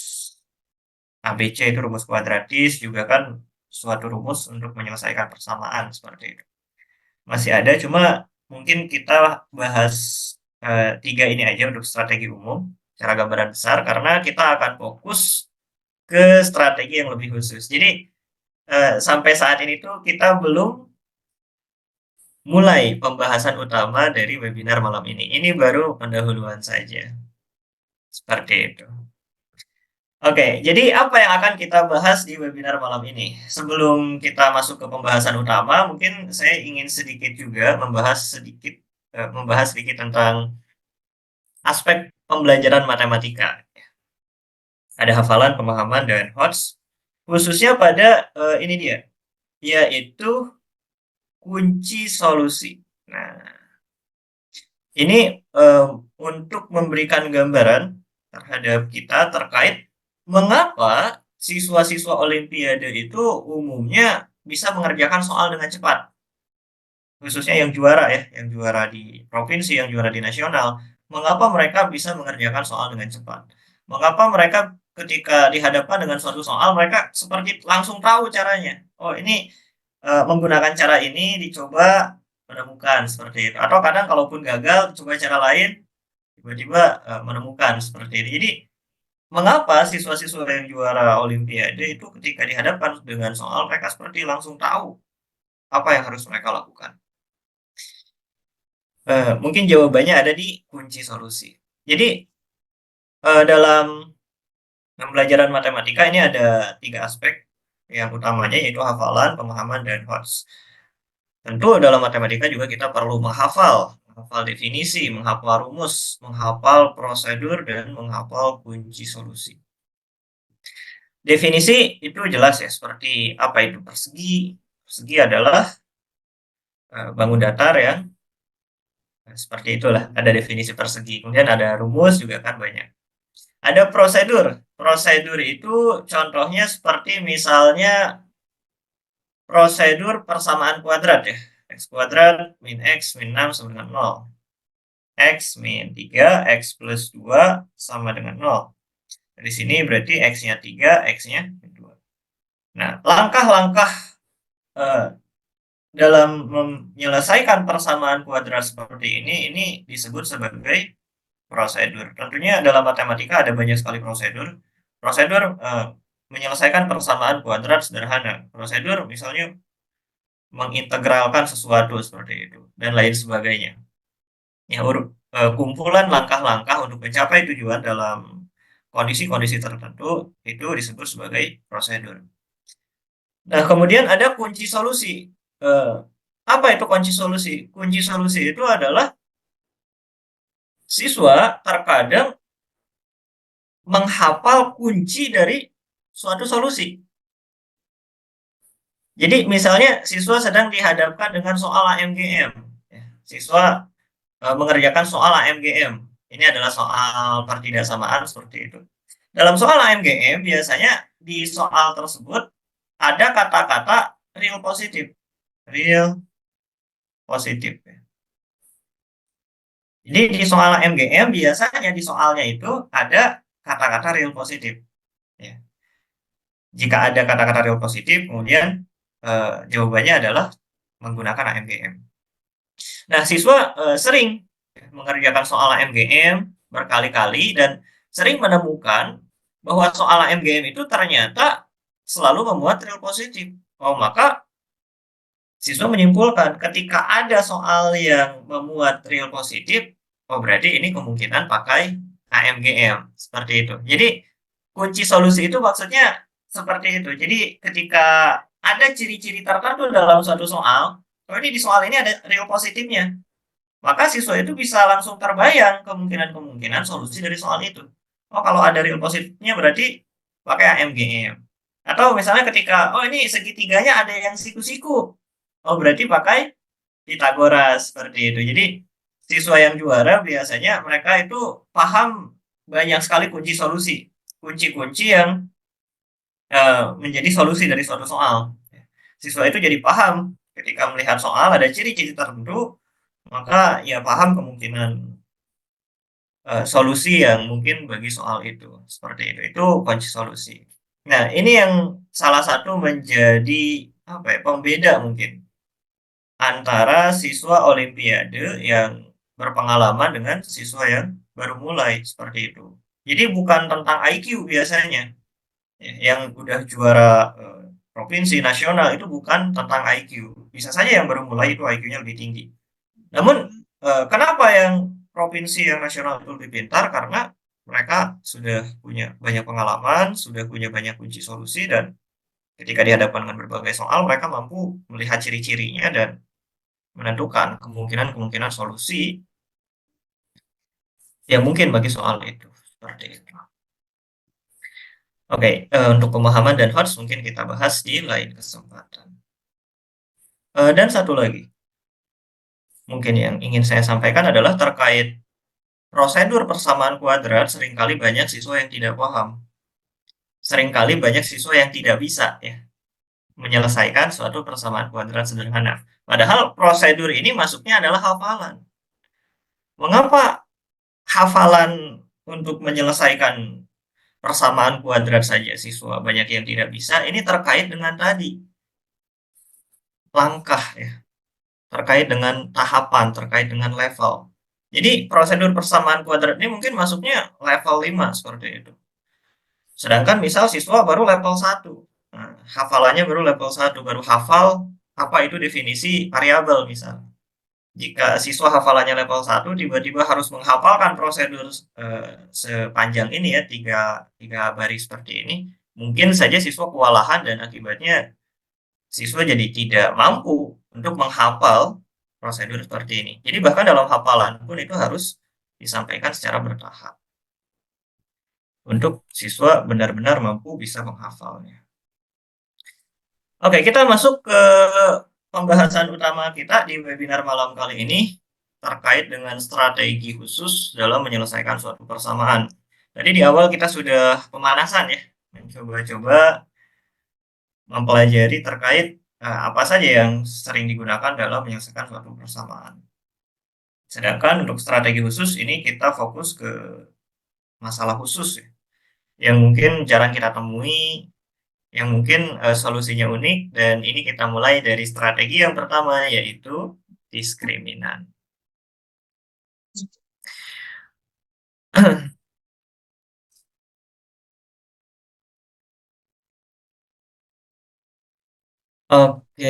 ABC itu rumus kuadratis, juga kan suatu rumus untuk menyelesaikan persamaan seperti itu. Masih ada, cuma mungkin kita bahas 3 ini aja untuk strategi umum secara gambaran besar, karena kita akan fokus ke strategi yang lebih khusus. Jadi sampai saat ini tuh kita belum mulai pembahasan utama dari webinar malam ini. Ini baru pendahuluan saja. Seperti itu. Oke, jadi apa yang akan kita bahas di webinar malam ini? Sebelum kita masuk ke pembahasan utama, mungkin saya ingin sedikit juga membahas sedikit tentang aspek pembelajaran matematika. Ada hafalan, pemahaman, dan HOTS, khususnya pada ini dia, yaitu kunci solusi. Nah, ini untuk memberikan gambaran terhadap kita terkait mengapa siswa-siswa olimpiade itu umumnya bisa mengerjakan soal dengan cepat. Khususnya yang juara ya, yang juara di provinsi, yang juara di nasional. Mengapa mereka bisa mengerjakan soal dengan cepat? Mengapa mereka ketika dihadapkan dengan suatu soal, mereka seperti langsung tahu caranya. Oh, ini menggunakan cara ini dicoba menemukan seperti itu. Atau kadang kalaupun gagal, coba cara lain, tiba-tiba menemukan seperti ini. Jadi, mengapa siswa-siswa yang juara olimpiade itu ketika dihadapkan dengan soal, mereka seperti langsung tahu apa yang harus mereka lakukan? Mungkin jawabannya ada di kunci solusi. Jadi, dalam pembelajaran matematika ini ada 3 aspek yang utamanya, yaitu hafalan, pemahaman, dan HOTS. Tentu dalam matematika juga kita perlu menghafal definisi, menghafal rumus, menghafal prosedur, dan menghafal kunci solusi. Definisi itu jelas ya, seperti apa itu persegi. Persegi adalah bangun datar ya. Nah, seperti itulah, ada definisi persegi. Kemudian ada rumus juga kan banyak. Ada prosedur. Prosedur itu contohnya seperti misalnya prosedur persamaan kuadrat ya. X kuadrat min X min 6 sama dengan 0. X min 3, X plus 2 sama dengan 0. Di sini berarti X-nya 3, X-nya 2. Nah, langkah-langkah dalam menyelesaikan persamaan kuadrat seperti ini disebut sebagai prosedur. Tentunya dalam matematika ada banyak sekali prosedur. Prosedur menyelesaikan persamaan kuadrat sederhana. Prosedur misalnya mengintegralkan sesuatu seperti itu dan lain sebagainya. Ya, kumpulan langkah-langkah untuk mencapai tujuan dalam kondisi-kondisi tertentu itu disebut sebagai prosedur. Nah, kemudian ada kunci solusi. Apa itu kunci solusi? Kunci solusi itu adalah siswa terkadang menghafal kunci dari suatu solusi. Jadi misalnya siswa sedang dihadapkan dengan soal AMGM. Siswa mengerjakan soal AMGM. Ini adalah soal pertidaksamaan seperti itu. Dalam soal AMGM biasanya di soal tersebut ada kata-kata real positif. Real positif. Jadi di soal AMGM biasanya di soalnya itu ada kata-kata real positif. Ya. Jika ada kata-kata real positif, kemudian jawabannya adalah menggunakan AMGM. Nah, siswa sering mengerjakan soal AMGM berkali-kali dan sering menemukan bahwa soal AMGM itu ternyata selalu memuat real positif. Oh, maka siswa menyimpulkan ketika ada soal yang memuat real positif, oh berarti ini kemungkinan pakai AMGM. Seperti itu. Jadi kunci solusi itu maksudnya seperti itu. Jadi ketika ada ciri-ciri tertentu dalam suatu soal, oh ini di soal ini ada real positifnya. Maka siswa itu bisa langsung terbayang kemungkinan-kemungkinan solusi dari soal itu. Oh kalau ada real positifnya berarti pakai AMGM. Atau misalnya ketika, oh ini segitiganya ada yang siku-siku. Oh berarti pakai Pitagoras seperti itu. Jadi siswa yang juara biasanya mereka itu paham banyak sekali kunci solusi. Kunci-kunci yang menjadi solusi dari suatu soal. Siswa itu jadi paham ketika melihat soal ada ciri-ciri tertentu, maka ya paham kemungkinan solusi yang mungkin bagi soal itu. Seperti itu. Itu kunci solusi. Nah, ini yang salah satu menjadi pembeda mungkin antara siswa olimpiade yang berpengalaman dengan siswa yang baru mulai seperti itu. Jadi bukan tentang IQ biasanya. Yang udah juara provinsi nasional itu bukan tentang IQ. Bisa saja yang baru mulai itu IQ-nya lebih tinggi. Namun kenapa yang provinsi yang nasional itu lebih pintar? Karena mereka sudah punya banyak pengalaman, sudah punya banyak kunci solusi, dan ketika dihadapkan dengan berbagai soal mereka mampu melihat ciri-cirinya dan menentukan kemungkinan-kemungkinan solusi yang mungkin bagi soal itu. Seperti itu. Oke, untuk pemahaman dan HOTS mungkin kita bahas di lain kesempatan. Dan satu lagi, mungkin yang ingin saya sampaikan adalah terkait prosedur persamaan kuadrat. Seringkali banyak siswa yang tidak paham. Seringkali banyak siswa yang tidak bisa ya menyelesaikan suatu persamaan kuadrat sederhana. Padahal prosedur ini masuknya adalah hafalan. Mengapa hafalan untuk menyelesaikan persamaan kuadrat saja siswa banyak yang tidak bisa? Ini terkait dengan tadi langkah ya, terkait dengan tahapan, terkait dengan level. Jadi prosedur persamaan kuadrat ini mungkin masuknya level 5 seperti itu. Sedangkan misal siswa baru level 1. Nah, hafalannya baru level 1, baru hafal apa itu definisi variabel misal. Jika siswa hafalannya level 1 tiba-tiba harus menghafalkan prosedur sepanjang ini ya, tiga baris seperti ini, mungkin saja siswa kewalahan dan akibatnya siswa jadi tidak mampu untuk menghafal prosedur seperti ini. Jadi bahkan dalam hafalan pun itu harus disampaikan secara bertahap untuk siswa benar-benar mampu bisa menghafalnya. Oke, kita masuk ke pembahasan utama kita di webinar malam kali ini terkait dengan strategi khusus dalam menyelesaikan suatu persamaan. Tadi di awal kita sudah pemanasan ya, mencoba-coba mempelajari terkait apa saja yang sering digunakan dalam menyelesaikan suatu persamaan. Sedangkan untuk strategi khusus ini kita fokus ke masalah khusus ya, yang mungkin jarang kita temui, yang mungkin solusinya unik, dan ini kita mulai dari strategi yang pertama yaitu diskriminan. Oke,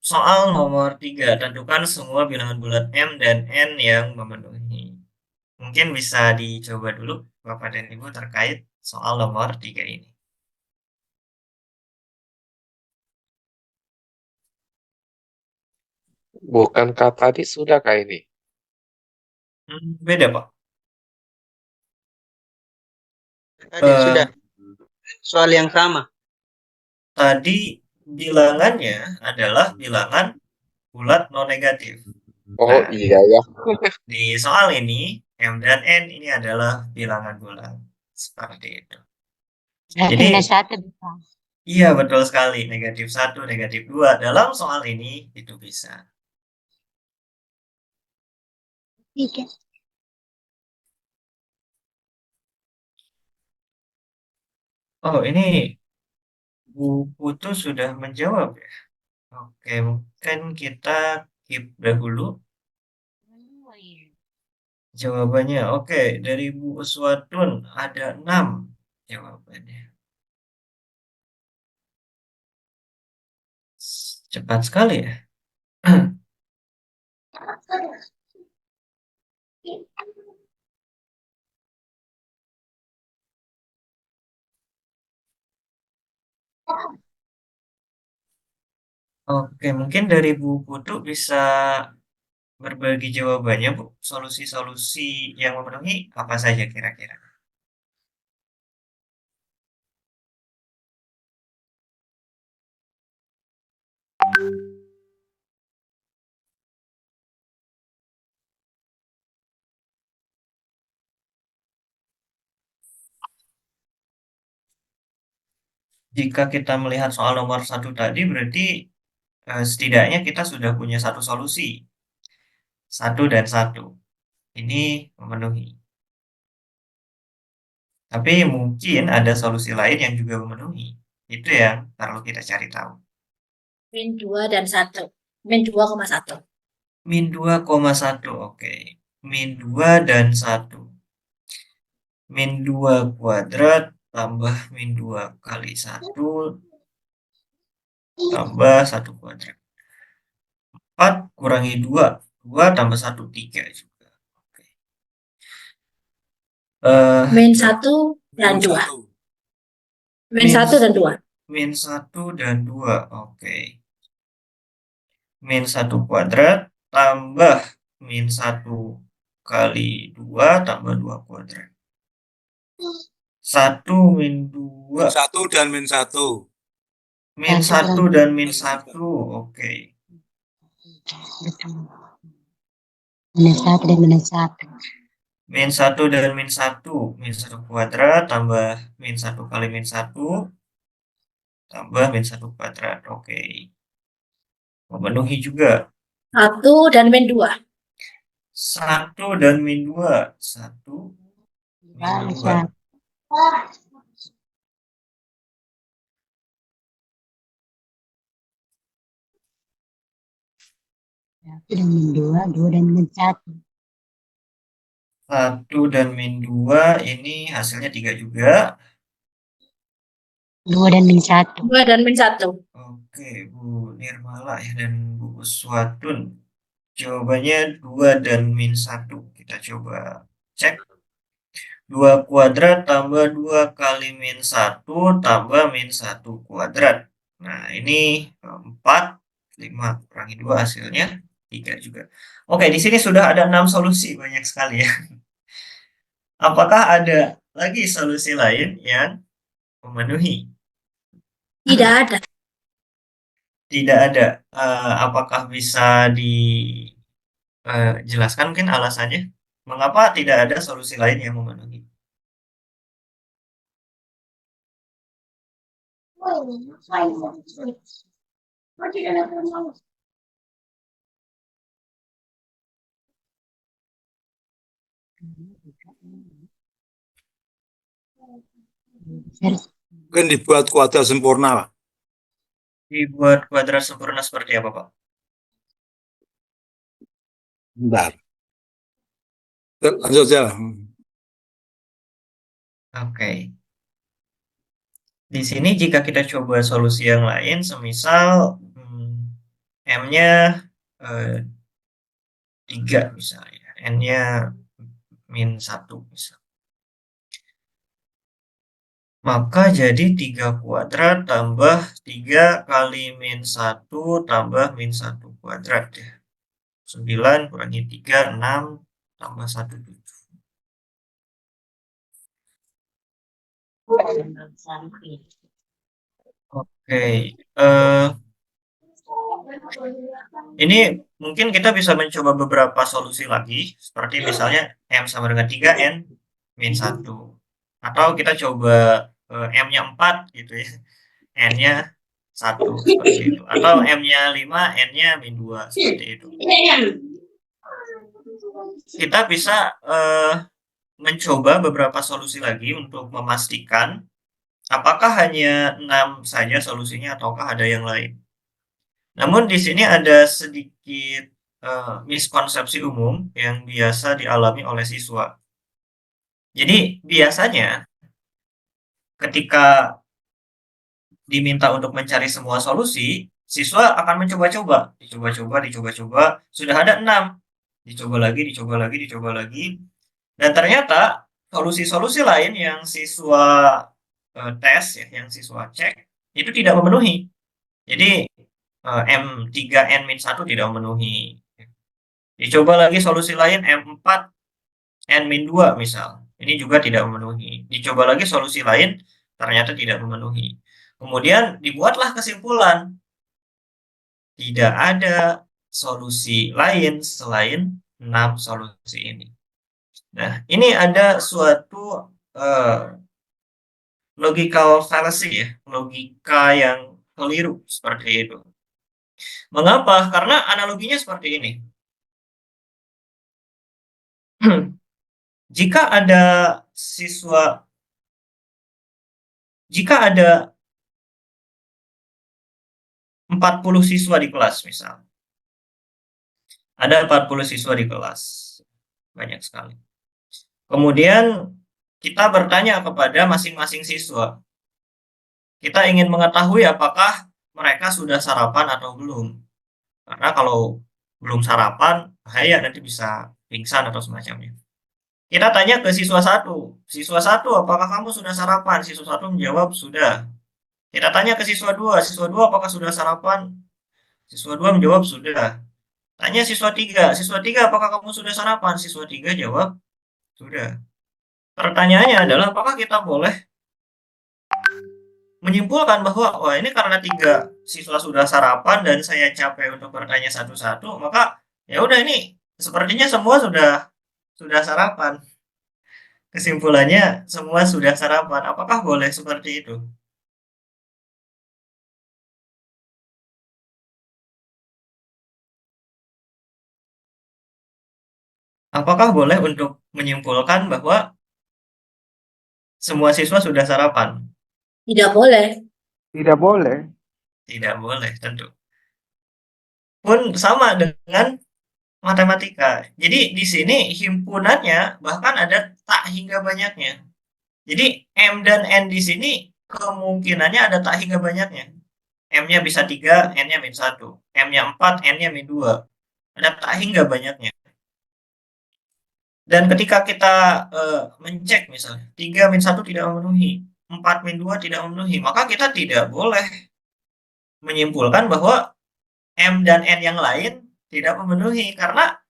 soal nomor 3, tentukan semua bilangan bulat M dan N yang memenuhi. Mungkin bisa dicoba dulu Bapak dan Ibu terkait soal nomor 3 ini. Bukankah tadi sudah kayak ini? Beda Pak. Tadi Eh, sudah soal yang sama. Tadi bilangannya adalah bilangan bulat non negatif. Oh Nah, iya ya. di soal ini M dan N ini adalah bilangan bulat. Seperti itu. Berarti Jadi, minus 1 bisa. iya betul sekali, negatif 1, negatif 2. Dalam soal ini itu bisa. Tiga. Oh, ini Bu Putu sudah menjawab ya. Oke, mungkin kita keep dahulu Oh, iya. jawabannya. Oke, dari Bu Uswatun ada 6 jawabannya. Cepat sekali ya. Oke, mungkin dari Bu Putu bisa berbagi jawabannya, Bu. Solusi-solusi yang memenuhi apa saja kira-kira? Jika kita melihat soal nomor 1 tadi, berarti setidaknya kita sudah punya satu solusi. 1 dan 1. Ini memenuhi. Tapi mungkin ada solusi lain yang juga memenuhi. Itu yang perlu kita cari tahu. Min 2 dan 1. Min 2,1. Min 2,1, oke. Min 2 dan 1. Min 2 kuadrat tambah min 2 kali 1 tambah 1 kuadrat. 4 kurangi 2. 2 tambah 1, 3 juga. Oke. Min 1 dan 2. Min 1 dan 2. Min 1 dan 2, oke. Min 1 kuadrat tambah min 1 kali 2 tambah 2 kuadrat. 1 min 2. 1 dan min 1. Min 1 dan min 1, oke. Minus 1 dan minus 1. Min 1 dan min 1. Min 1 kuadrat tambah min 1 kali min 1 tambah min 1 kuadrat, oke. Memenuhi juga. 1 dan min 2. 1 dan min 2. 1 min 2. Dan min 2, 2 dan min 1. 1 dan min 2 ini hasilnya 3 juga. 2 dan min 1. 2 dan min 1. Oke, Bu Nirmala ya dan Bu Uswatun. Jawabannya 2 dan min 1. Kita coba cek. 2 kuadrat tambah 2 kali min 1 tambah min 1 kuadrat. Nah, ini 4, 5 kurangi 2 hasilnya 3 juga. Oke, di sini sudah ada 6 solusi, banyak sekali ya. Apakah ada lagi solusi lain yang memenuhi? Tidak ada. Tidak ada. Apakah bisa dijelaskan mungkin alasannya, Mengapa tidak ada solusi lain yang memenuhi? Mungkin dibuat kuadrat sempurna, Pak. Dibuat kuadrat sempurna seperti apa, Pak? Bentar. Lanjut aja. Oke. Di sini jika kita coba solusi yang lain, semisal M-nya 3 misalnya, N-nya -1 misalnya. Maka jadi 3 kuadrat tambah 3 kali -1 tambah -1 kuadrat ya. 9 kurangi 3, 6 tambah 1, 7. Oke, ini mungkin kita bisa mencoba beberapa solusi lagi, seperti misalnya M sama dengan 3, N -1. Atau kita coba M-nya 4 gitu ya, N-nya 1 seperti itu. Atau M-nya 5, N-nya -2 seperti itu. Kita bisa mencoba beberapa solusi lagi untuk memastikan apakah hanya 6 saja solusinya ataukah ada yang lain. Namun di sini ada sedikit miskonsepsi umum yang biasa dialami oleh siswa. Jadi biasanya ketika diminta untuk mencari semua solusi, siswa akan mencoba-coba, dicoba-coba, sudah ada 6. Dicoba lagi, dan ternyata solusi-solusi lain yang siswa tes ya, yang siswa cek itu tidak memenuhi. Jadi M3N-1 tidak memenuhi. Dicoba lagi solusi lain M4 N-2 misal. Ini juga tidak memenuhi. Dicoba lagi solusi lain ternyata tidak memenuhi. Kemudian dibuatlah kesimpulan. Tidak ada solusi lain selain 6 solusi ini. Nah, ini ada suatu logical fallacy ya, logika yang keliru seperti itu. Mengapa? Karena analoginya seperti ini. Jika ada 40 siswa di kelas misal. Ada 40 siswa di kelas. Banyak sekali. Kemudian kita bertanya kepada masing-masing siswa. Kita ingin mengetahui apakah mereka sudah sarapan atau belum. Karena kalau belum sarapan, bahaya nanti bisa pingsan atau semacamnya. Kita tanya ke siswa 1. Siswa 1, apakah kamu sudah sarapan? Siswa 1 menjawab sudah. Kita tanya ke siswa 2. Siswa 2, apakah sudah sarapan? Siswa 2 menjawab sudah. Tanya siswa 3. Siswa 3, apakah kamu sudah sarapan? Siswa 3 jawab sudah. Pertanyaannya adalah apakah kita boleh menyimpulkan bahwa wah ini karena 3 siswa sudah sarapan dan saya capek untuk bertanya satu-satu, maka ya udah ini sepertinya semua sudah sarapan. Kesimpulannya semua sudah sarapan. Apakah boleh seperti itu? Apakah boleh untuk menyimpulkan bahwa semua siswa sudah sarapan? Tidak boleh. Tidak boleh. Tidak boleh, tentu. Pun sama dengan matematika. Jadi di sini himpunannya bahkan ada tak hingga banyaknya. Jadi M dan N di sini kemungkinannya ada tak hingga banyaknya. M-nya bisa 3, N-nya -1. M-nya 4, N-nya -2. Ada tak hingga banyaknya. Dan ketika kita mencek misalnya 3 -1 tidak memenuhi, 4 -2 tidak memenuhi, maka kita tidak boleh menyimpulkan bahwa M dan N yang lain tidak memenuhi. Karena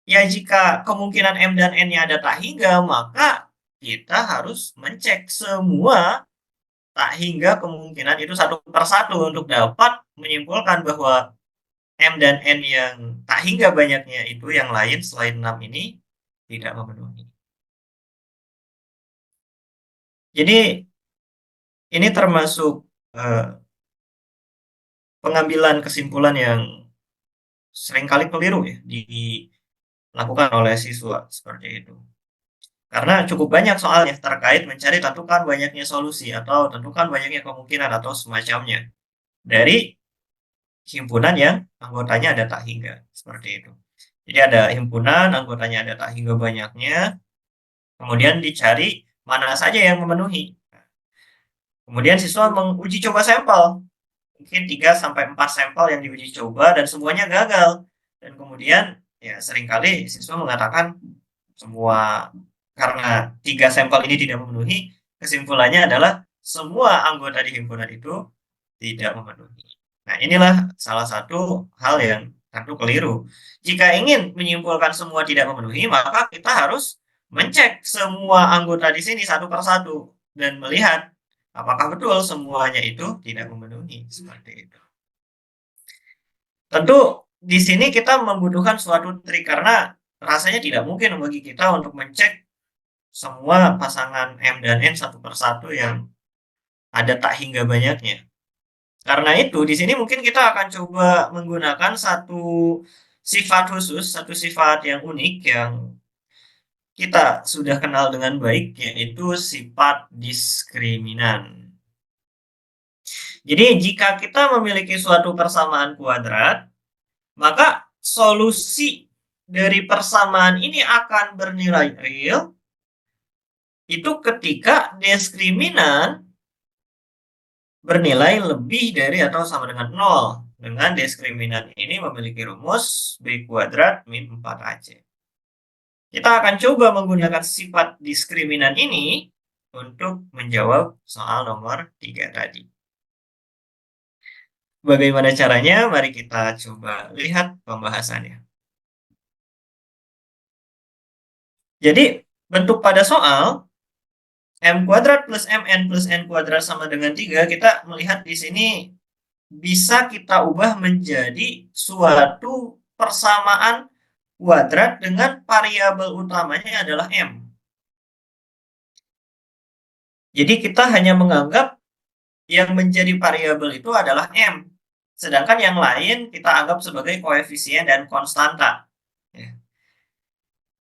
ya jika kemungkinan M dan N-nya ada tak hingga, maka kita harus mencek semua tak hingga kemungkinan itu satu persatu untuk dapat menyimpulkan bahwa M dan N yang tak hingga banyaknya itu yang lain selain 6 ini tidak memenuhi. Jadi ini termasuk pengambilan kesimpulan yang seringkali keliru ya dilakukan oleh siswa seperti itu. Karena cukup banyak soalnya terkait mencari tentukan banyaknya solusi atau tentukan banyaknya kemungkinan atau semacamnya dari himpunan yang anggotanya ada tak hingga, seperti itu. Jadi ada himpunan, anggotanya ada tak hingga banyaknya, kemudian dicari mana saja yang memenuhi. Kemudian siswa menguji coba sampel, mungkin 3-4 sampel yang diuji coba dan semuanya gagal. Dan kemudian ya seringkali siswa mengatakan semua karena 3 sampel ini tidak memenuhi, kesimpulannya adalah semua anggota di himpunan itu tidak memenuhi. Nah, inilah salah satu hal yang tentu keliru. Jika ingin menyimpulkan semua tidak memenuhi, maka kita harus mencek semua anggota di sini satu persatu dan melihat apakah betul semuanya itu tidak memenuhi, seperti itu. Tentu di sini kita membutuhkan suatu trik karena rasanya tidak mungkin bagi kita untuk mencek semua pasangan M dan N satu persatu yang ada tak hingga banyaknya. Karena itu, di sini mungkin kita akan coba menggunakan satu sifat khusus, satu sifat yang unik yang kita sudah kenal dengan baik, yaitu sifat diskriminan. Jadi, jika kita memiliki suatu persamaan kuadrat, maka solusi dari persamaan ini akan bernilai real, itu ketika diskriminan bernilai lebih dari atau sama dengan 0. Dengan diskriminan ini memiliki rumus B kuadrat min 4AC. Kita akan coba menggunakan sifat diskriminan ini untuk menjawab soal nomor 3 tadi. Bagaimana caranya? Mari kita coba lihat pembahasannya. Jadi, bentuk pada soal M kuadrat plus MN plus N kuadrat sama dengan 3, kita melihat di sini bisa kita ubah menjadi suatu persamaan kuadrat dengan variabel utamanya adalah M. Jadi kita hanya menganggap yang menjadi variabel itu adalah M. Sedangkan yang lain kita anggap sebagai koefisien dan konstanta.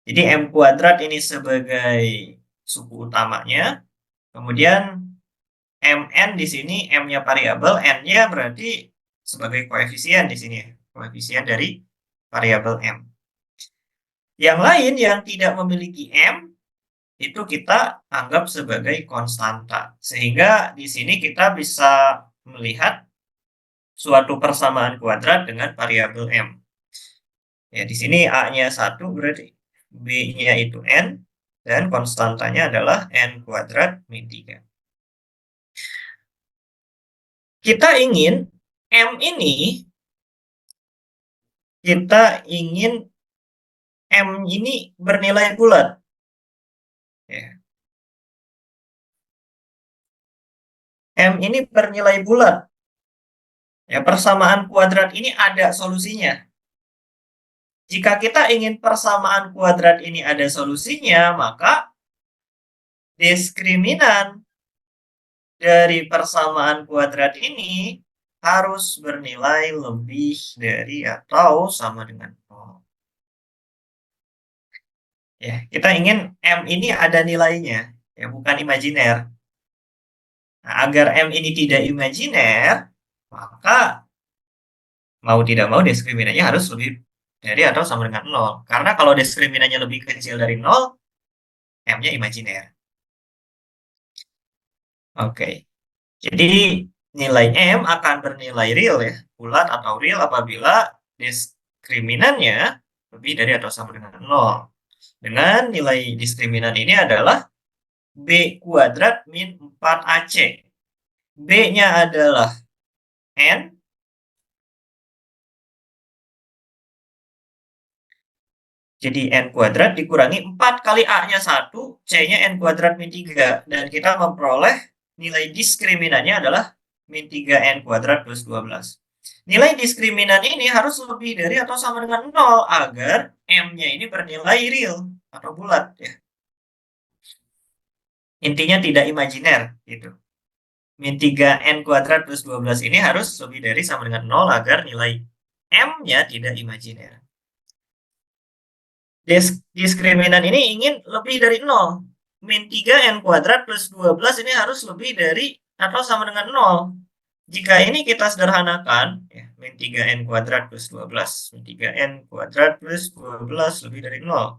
Jadi M kuadrat ini sebagai suku utamanya, kemudian Mn di sini M-nya variabel, N-nya berarti sebagai koefisien di sini, koefisien dari variabel M. Yang lain yang tidak memiliki M, itu kita anggap sebagai konstanta. Sehingga di sini kita bisa melihat suatu persamaan kuadrat dengan variabel M. Ya, di sini A-nya 1 berarti B-nya itu N, dan konstantanya adalah N kuadrat min 3. Kita ingin M ini, M ini bernilai bulat. Ya. M ini bernilai bulat. Ya, persamaan kuadrat ini ada solusinya. Jika kita ingin persamaan kuadrat ini ada solusinya, maka diskriminan dari persamaan kuadrat ini harus bernilai lebih dari atau sama dengan 0. Ya, kita ingin M ini ada nilainya, ya bukan imajiner. Nah, agar M ini tidak imajiner, maka mau tidak mau diskriminannya harus lebih dari atau sama dengan 0. Karena kalau diskriminannya lebih kecil dari 0, M-nya imajiner. Oke. Jadi nilai M akan bernilai real ya, bulat atau real apabila diskriminannya lebih dari atau sama dengan 0. Dengan nilai diskriminan ini adalah B kuadrat min 4AC. B-nya adalah N. Jadi N kuadrat dikurangi 4 kali A-nya 1, C-nya N kuadrat min 3. Dan kita memperoleh nilai diskriminannya adalah min 3N kuadrat plus 12. Nilai diskriminan ini harus lebih dari atau sama dengan 0 agar M-nya ini bernilai real. atau bulat ya. Intinya tidak imajiner gitu. Min 3n kuadrat plus 12 ini harus lebih dari sama dengan 0 agar nilai m-nya tidak imajiner. Diskriminan ini ingin lebih dari 0. Min 3n kuadrat plus 12 ini harus lebih dari atau sama dengan 0. Jika ini kita sederhanakan, ya, min 3n kuadrat plus 12. Min 3n kuadrat plus 12 lebih dari 0.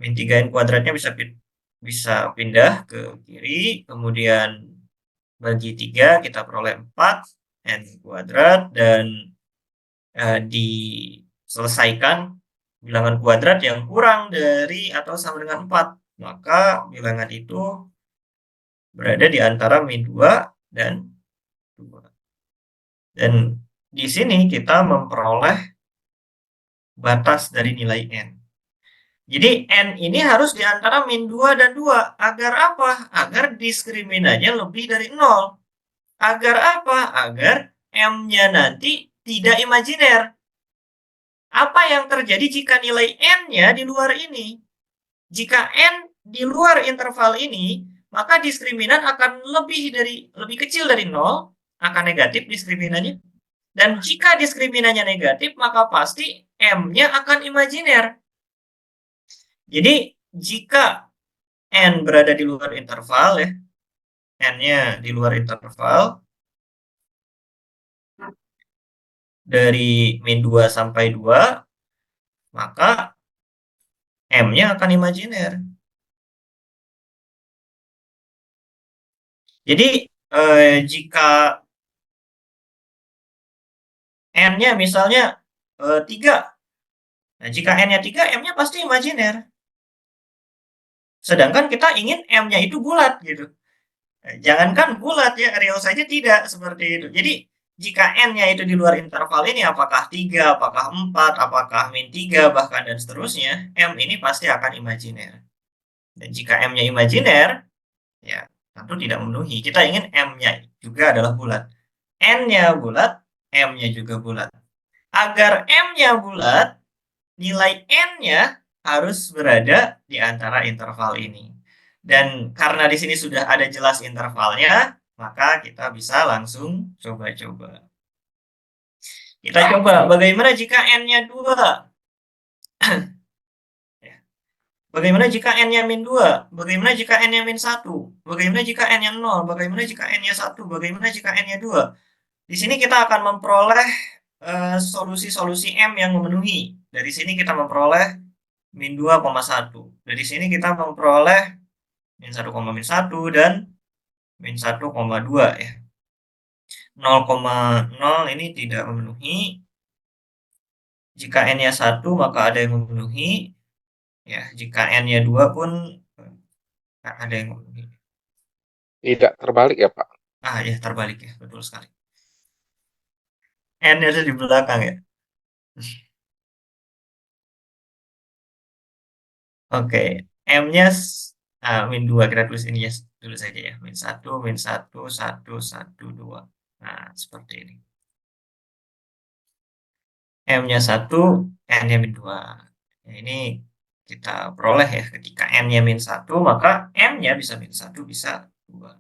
Min 3n kuadratnya bisa pindah ke kiri, kemudian bagi 3 kita peroleh 4n kuadrat, dan diselesaikan bilangan kuadrat yang kurang dari atau sama dengan 4. Maka bilangan itu berada di antara min 2 dan 2. Dan di sini kita memperoleh batas dari nilai n. Jadi n ini harus di antara min 2 dan 2. Agar apa? Agar diskriminannya lebih dari 0. Agar apa? Agar m-nya nanti tidak imajiner. Apa yang terjadi jika nilai n-nya di luar ini? Jika n di luar interval ini, maka diskriminan akan lebih kecil dari 0, akan negatif diskriminannya. Dan jika diskriminannya negatif, maka pasti m-nya akan imajiner. Jadi jika n berada di luar interval ya, n-nya di luar interval dari min 2 sampai 2, maka m-nya akan imajiner. Jadi jika n-nya misalnya 3, nah jika n-nya 3, m-nya pasti imajiner. Sedangkan kita ingin m-nya itu bulat gitu. Jangankan bulat ya, real saja tidak seperti itu. Jadi jika n-nya itu di luar interval ini, apakah 3, apakah 4, apakah min 3, bahkan dan seterusnya, m ini pasti akan imajiner. Dan jika m-nya imajiner, ya tentu tidak memenuhi. Kita ingin m-nya juga adalah bulat. n-nya bulat, m-nya juga bulat. Agar m-nya bulat, nilai n-nya harus berada di antara interval ini. Dan karena di sini sudah ada jelas intervalnya, maka kita bisa langsung coba-coba. Kita coba bagaimana jika n-nya 2. Bagaimana jika n-nya min 2? Bagaimana jika n-nya min 1? Bagaimana jika n-nya 0? Bagaimana jika n-nya 1? Bagaimana jika n-nya 2? Di sini kita akan memperoleh solusi-solusi m yang memenuhi. Dari sini kita memperoleh min 2,1. Dari sini kita memperoleh min 1, min 1 dan min 1,2 ya. 0,0 ini tidak memenuhi. Jika n-nya 1 maka ada yang memenuhi. Ya, jika n-nya 2 pun ada yang memenuhi. Tidak terbalik ya, Pak? Ah ya, terbalik ya, betul sekali. N-nya di belakang ya. Oke, m-nya min 2, kita tulis ini ya dulu saja ya. Min 1, min 1, 1, 1, 2. Nah, seperti ini. M-nya 1, n-nya min 2. Nah, ini kita peroleh ya, ketika n-nya min 1, maka m-nya bisa min 1, bisa 2.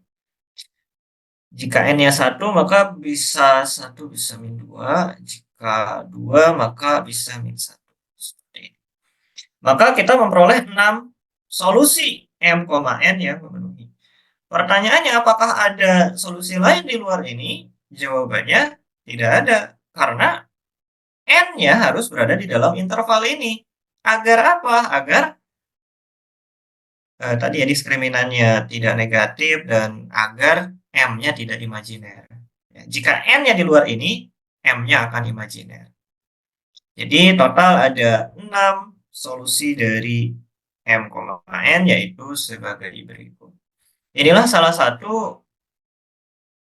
Jika n-nya 1, maka bisa 1, bisa min 2. Jika 2, maka bisa min 1. Seperti ini. Maka kita memperoleh 6 solusi m, n yang memenuhi. Pertanyaannya, apakah ada solusi lain di luar ini? Jawabannya tidak ada. Karena n-nya harus berada di dalam interval ini. Agar apa? Agar tadi ya diskriminannya tidak negatif dan agar m-nya tidak imajiner. Ya, jika n-nya di luar ini, m-nya akan imajiner. Jadi total ada 6 solusi dari m, n yaitu sebagai berikut. Inilah salah satu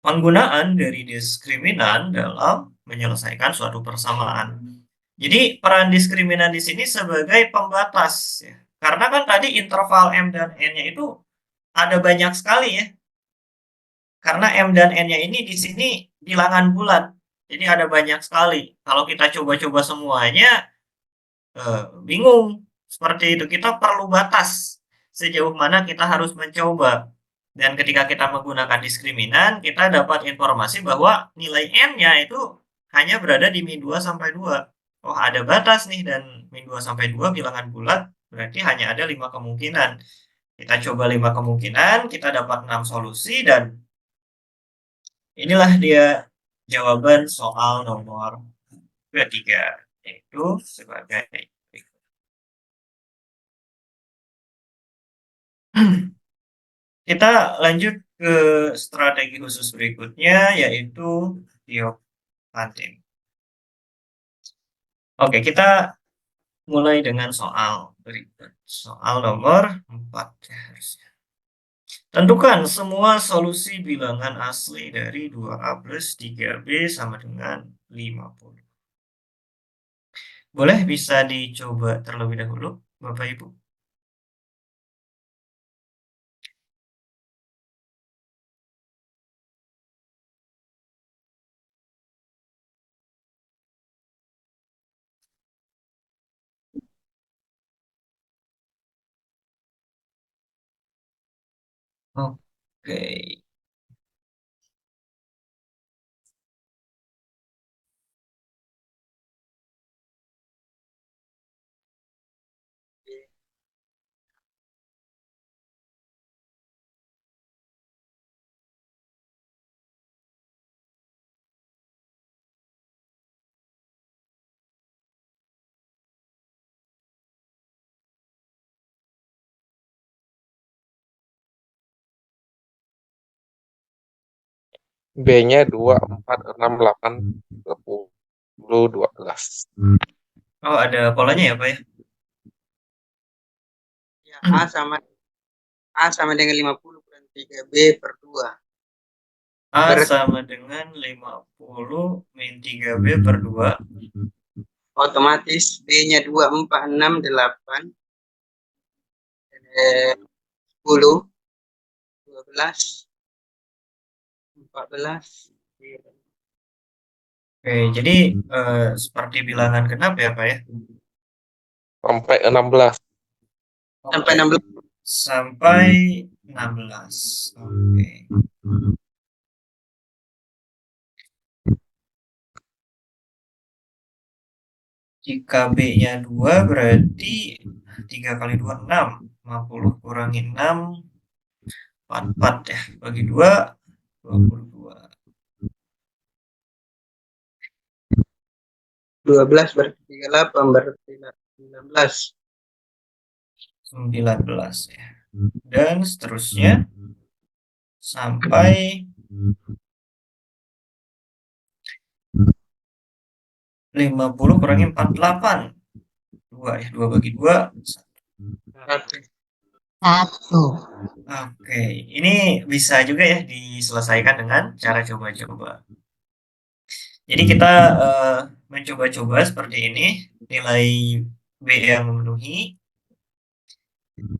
penggunaan dari diskriminan dalam menyelesaikan suatu persamaan. Jadi peran diskriminan di sini sebagai pembatas ya. Karena kan tadi interval m dan n-nya itu ada banyak sekali ya. Karena m dan n-nya ini di sini bilangan bulat. Jadi ada banyak sekali. Kalau kita coba-coba semuanya bingung seperti itu. Kita perlu batas sejauh mana kita harus mencoba. Dan ketika kita menggunakan diskriminan, kita dapat informasi bahwa nilai N-nya itu hanya berada di min 2 sampai 2. Oh, ada batas nih, dan min 2 sampai 2 bilangan bulat, berarti hanya ada 5 kemungkinan. Kita coba 5 kemungkinan, kita dapat 6 solusi, dan inilah dia jawaban soal nomor ketiga, yaitu sebagai berikut. Kita lanjut ke strategi khusus berikutnya, yaitu Diophantine. Oke, kita mulai dengan soal berikut. Soal nomor 4 ya, harusnya. Tentukan semua solusi bilangan asli dari 2A plus 3B sama dengan 50. Boleh bisa dicoba terlebih dahulu, Bapak Ibu? Oke. B-nya 2, 4, 6, 8, 10, 12. Oh, ada polanya ya, Pak ya? Ya, A sama dengan 50 kurang 3B per 2. A sama dengan 50 min 3B per 2. Otomatis B-nya 2, 4, 6, 8, 10, 12, 14. Oke, jadi seperti bilangan genap ya, Pak ya? Sampai 16. Sampai 16. Sampai 16. Oke. Jika B-nya 2 berarti 3 kali 2, 6. 50 kurangi 6, 44 ya. Bagi 2, 22. 12 berarti 38 berarti 19. 19 ya. Dan seterusnya sampai 50 kurangi 48. 2 ya. 2 bagi 2, 1. 1. Oke, ini bisa juga ya diselesaikan dengan cara coba-coba. Jadi kita mencoba-coba seperti ini, nilai B yang memenuhi,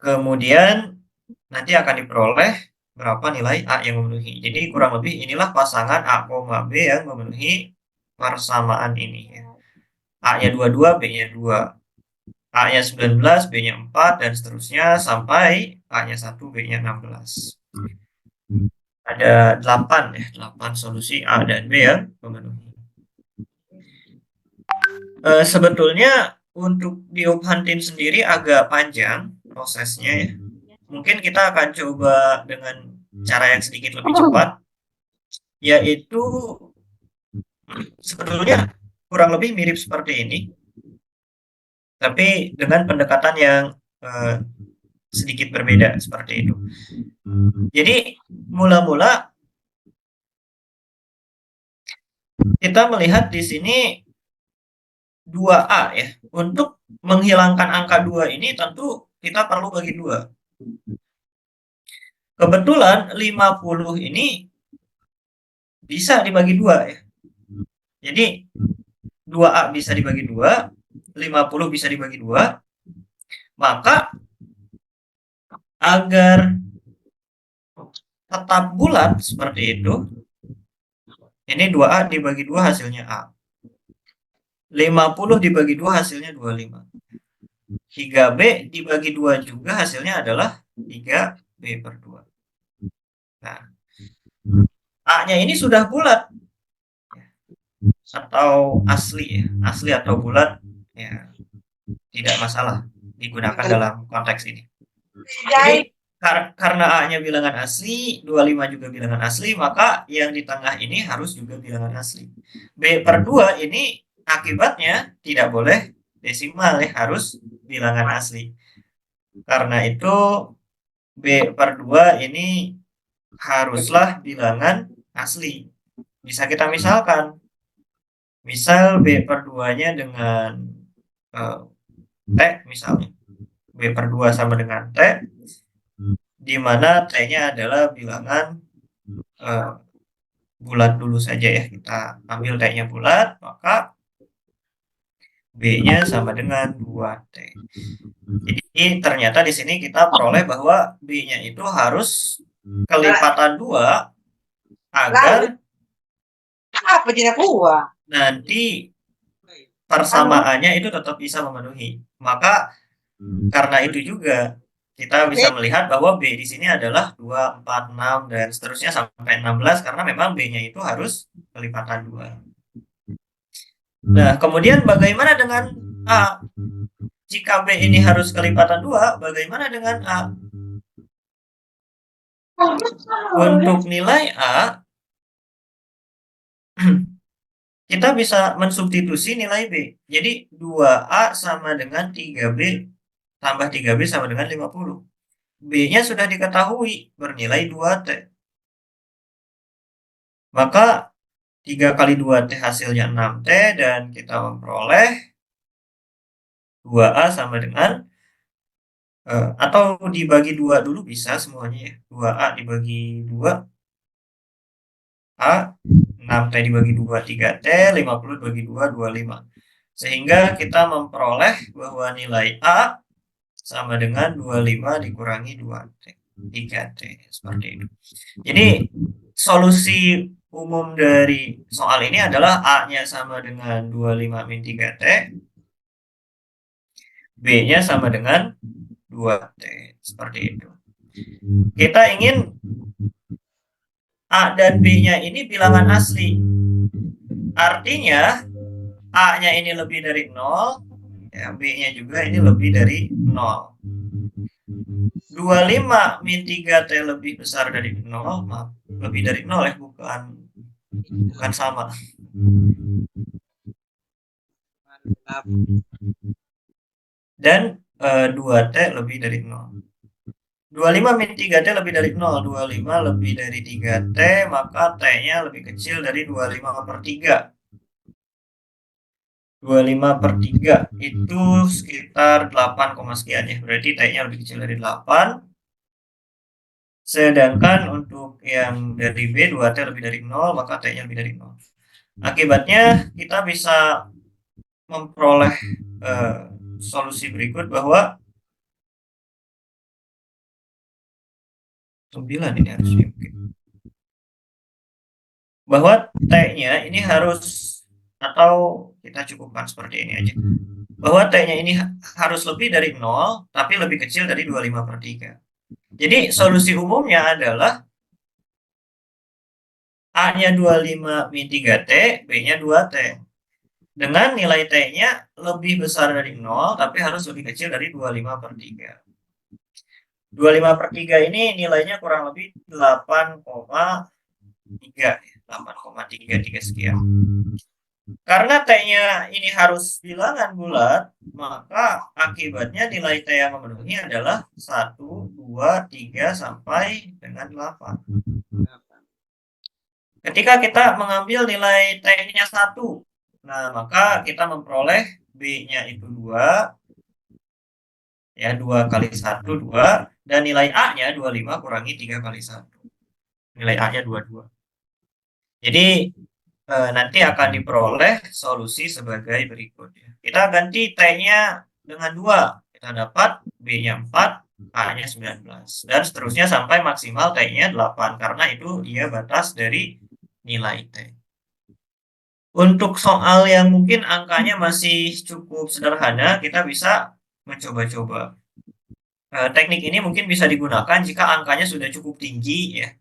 kemudian nanti akan diperoleh berapa nilai A yang memenuhi. Jadi kurang lebih inilah pasangan A, B yang memenuhi persamaan ini ya. A-nya 22, B-nya 2. A-nya 19, B-nya 4, dan seterusnya sampai A-nya 1, B-nya 16. Ada 8 ya, 8 solusi A dan B yang memenuhi. Sebetulnya untuk Diophantine sendiri agak panjang prosesnya ya. Mungkin kita akan coba dengan cara yang sedikit lebih cepat, yaitu sebetulnya kurang lebih mirip seperti ini, tapi dengan pendekatan yang sedikit berbeda seperti itu. Jadi mula-mula kita melihat di sini 2A ya. Untuk menghilangkan angka 2 ini tentu kita perlu bagi 2. Kebetulan 50 ini bisa dibagi 2 ya. Jadi 2A bisa dibagi 2, 50 bisa dibagi 2. Maka agar tetap bulat seperti itu, ini 2A dibagi 2 hasilnya A. 50 dibagi 2 hasilnya 25. 3B dibagi 2 juga hasilnya adalah 3B/2. Nah, A-nya ini sudah bulat atau asli ya, asli atau bulat ya tidak masalah digunakan dalam konteks ini. Jadi karena A-nya bilangan asli, 25 juga bilangan asli, maka yang di tengah ini harus juga bilangan asli. B/2 ini akibatnya tidak boleh desimal ya, harus bilangan asli. Karena itu B/2 ini haruslah bilangan asli. Bisa kita misalkan. Misal B/2-nya dengan T misalnya. B/2 sama dengan T, di mana T-nya adalah bilangan bulat dulu saja ya. Kita ambil T-nya bulat, maka B-nya sama dengan 2T. Jadi ternyata di sini kita peroleh bahwa B-nya itu harus kelipatan 2 agar nanti persamaannya itu tetap bisa memenuhi. Maka karena itu juga kita bisa melihat bahwa B di sini adalah 2, 4, 6 dan seterusnya sampai 16 karena memang B-nya itu harus kelipatan 2. Nah, kemudian bagaimana dengan A? Jika B ini harus kelipatan 2, bagaimana dengan A? Untuk nilai A, kita bisa mensubstitusi nilai B. Jadi 2A sama dengan 3B tambah 3B sama dengan 50. B-nya sudah diketahui bernilai 2T. Maka 3 kali 2T hasilnya 6T dan kita memperoleh 2A sama dengan atau dibagi 2 dulu bisa semuanya ya. 2A dibagi 2 A, 6T dibagi 2, 3T, 50 dibagi 2, 25. Sehingga kita memperoleh bahwa nilai A sama dengan 25 dikurangi 2T, 3T, seperti itu. Jadi, solusi umum dari soal ini adalah A-nya sama dengan 25 min 3T, B-nya sama dengan 2T, seperti itu. Kita ingin A dan B-nya ini bilangan asli. Artinya, A-nya ini lebih dari 0, ya, B-nya juga ini lebih dari 0. 25 min 3T lebih besar dari 0, maaf, lebih dari 0 ya, bukan sama. Dan 2T lebih dari 0. 25 min 3T lebih dari 0, 25 lebih dari 3T, maka T-nya lebih kecil dari 25/3. 25/3 itu sekitar 8, sekian ya, berarti T-nya lebih kecil dari 8. Sedangkan untuk yang dari B, 2T lebih dari 0, maka T-nya lebih dari 0. Akibatnya kita bisa memperoleh solusi berikut bahwa 9 ini harusnya bahwa T-nya ini harus, atau kita cukupkan seperti ini aja, bahwa T-nya ini harus lebih dari 0 tapi lebih kecil dari 25/3. Jadi solusi umumnya adalah A-nya 25 min 3T, B-nya 2T. Dengan nilai T-nya lebih besar dari 0 tapi harus lebih kecil dari 25/3. 25/3 ini nilainya kurang lebih 8,33 sekian. Karena T-nya ini harus bilangan bulat, maka akibatnya nilai T yang memenuhi adalah 1, 2, 3, sampai dengan 8. Ketika kita mengambil nilai T-nya 1, nah maka kita memperoleh B-nya itu 2, ya 2 kali 1, 2, dan nilai A-nya 25 kurangi 3 kali 1. Nilai A-nya 22. Jadi nanti akan diperoleh solusi sebagai berikut. Kita ganti T-nya dengan 2. Kita dapat B-nya 4, A-nya 19. Dan seterusnya sampai maksimal T-nya 8. Karena itu dia batas dari nilai T. Untuk soal yang mungkin angkanya masih cukup sederhana, kita bisa mencoba-coba. Teknik ini mungkin bisa digunakan jika angkanya sudah cukup tinggi ya,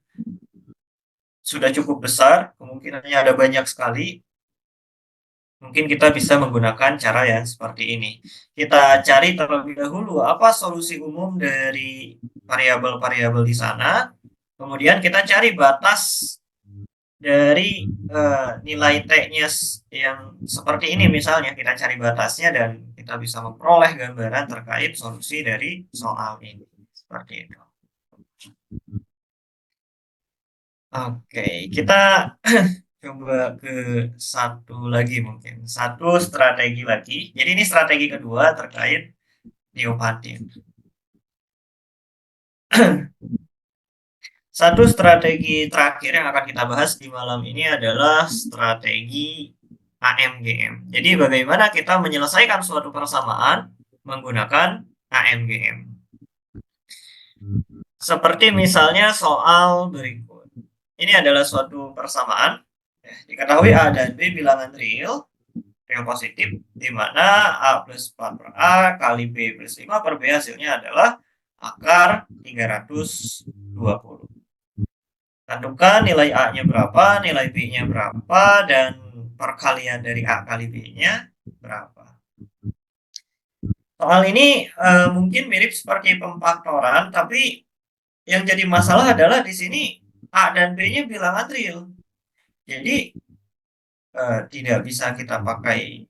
sudah cukup besar, kemungkinannya ada banyak sekali. Mungkin kita bisa menggunakan cara yang seperti ini. Kita cari terlebih dahulu apa solusi umum dari variabel-variabel di sana. Kemudian kita cari batas dari nilai T-nya yang seperti ini misalnya. Kita cari batasnya dan kita bisa memperoleh gambaran terkait solusi dari soal ini. Seperti itu. Oke, kita coba ke satu lagi mungkin. Satu strategi lagi. Jadi ini strategi kedua terkait Neopatin. Satu strategi terakhir yang akan kita bahas di malam ini adalah strategi AMGM. Jadi bagaimana kita menyelesaikan suatu persamaan menggunakan AMGM. Seperti misalnya soal berikut. Ini adalah suatu persamaan. Diketahui A dan B bilangan real positif, di mana A plus 4 per A kali B plus 5 per B hasilnya adalah akar 320. Tentukan nilai A-nya berapa, nilai B-nya berapa, dan perkalian dari A kali B-nya berapa. Soal ini mungkin mirip seperti pemfaktoran, tapi yang jadi masalah adalah di sini A dan B-nya bilangan real. Jadi tidak bisa kita pakai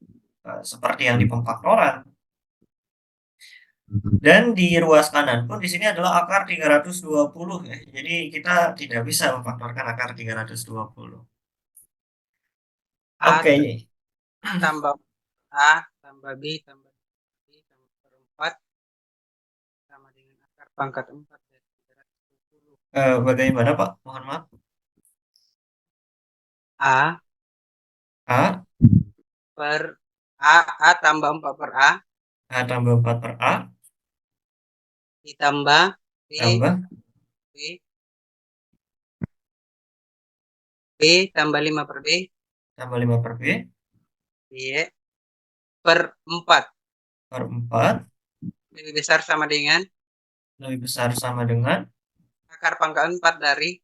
seperti yang di pemfaktoran. Dan di ruas kanan pun di sini adalah akar 320 ya. Jadi kita tidak bisa memfaktorkan akar 320. Oke. Tambah A tambah B tambah C tambah per 4 sama dengan akar pangkat 4 dari 320. Bagaimana Pak? Mohon maaf. A per A tambah 4 per A. A tambah 4 per A. Ditambah B. B tambah 5 per B. Tambah 5 per B. Iya. Per 4. Per 4. Lebih besar sama dengan? Lebih besar sama dengan? Akar pangkat 4 dari?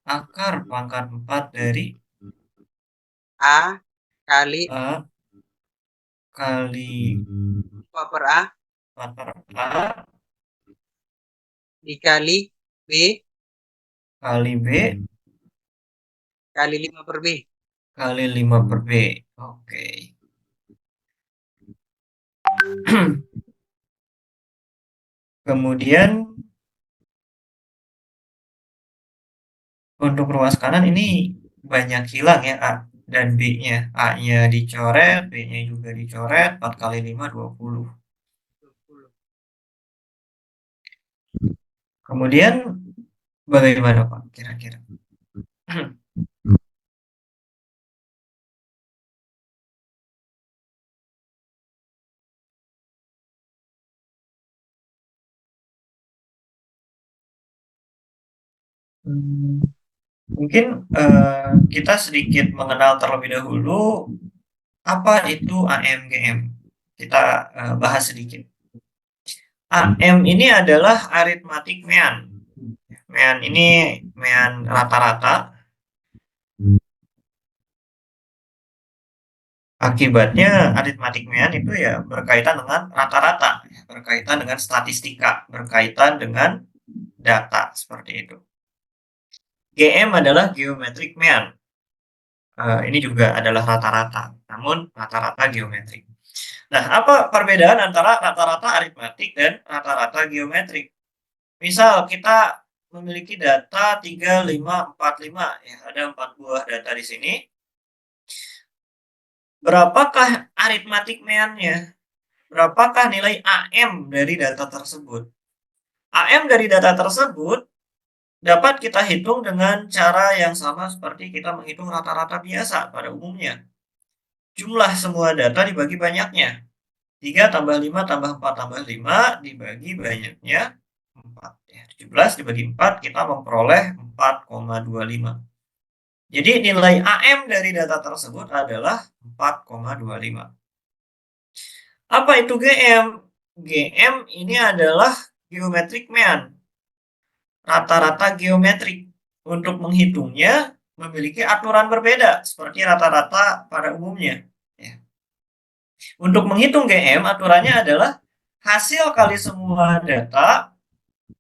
Akar pangkat 4 dari? A kali? A kali 4 per A. 4 per A. Dikali B. Kali B. Kali 5 per B. Kali 5 per B. Oke. Kemudian untuk ruas kanan ini banyak hilang ya A dan B-nya. A-nya dicoret, B-nya juga dicoret. 4 kali 5, 20. Kemudian bagaimana Pak kira-kira? Mungkin kita sedikit mengenal terlebih dahulu apa itu AMGM. Kita bahas sedikit. AM ini adalah arithmetic mean. Mean ini mean rata-rata. Akibatnya arithmetic mean itu ya berkaitan dengan rata-rata, berkaitan dengan statistika, berkaitan dengan data seperti itu. GM adalah geometric mean. Ini juga adalah rata-rata, namun rata-rata geometrik. Nah, apa perbedaan antara rata-rata aritmatik dan rata-rata geometrik? Misal kita memiliki data 3, 5, 4, 5. Ya, ada 4 buah data di sini. Berapakah aritmatik mean-nya? Berapakah nilai AM dari data tersebut? AM dari data tersebut dapat kita hitung dengan cara yang sama seperti kita menghitung rata-rata biasa pada umumnya. Jumlah semua data dibagi banyaknya. 3 tambah 5 tambah 4 tambah 5 dibagi banyaknya 4. 17 dibagi 4 kita memperoleh 4,25. Jadi nilai AM dari data tersebut adalah 4,25. Apa itu GM? GM ini adalah geometric mean. Rata-rata geometrik. Untuk menghitungnya memiliki aturan berbeda seperti rata-rata pada umumnya. Ya. Untuk menghitung GM, aturannya adalah hasil kali semua data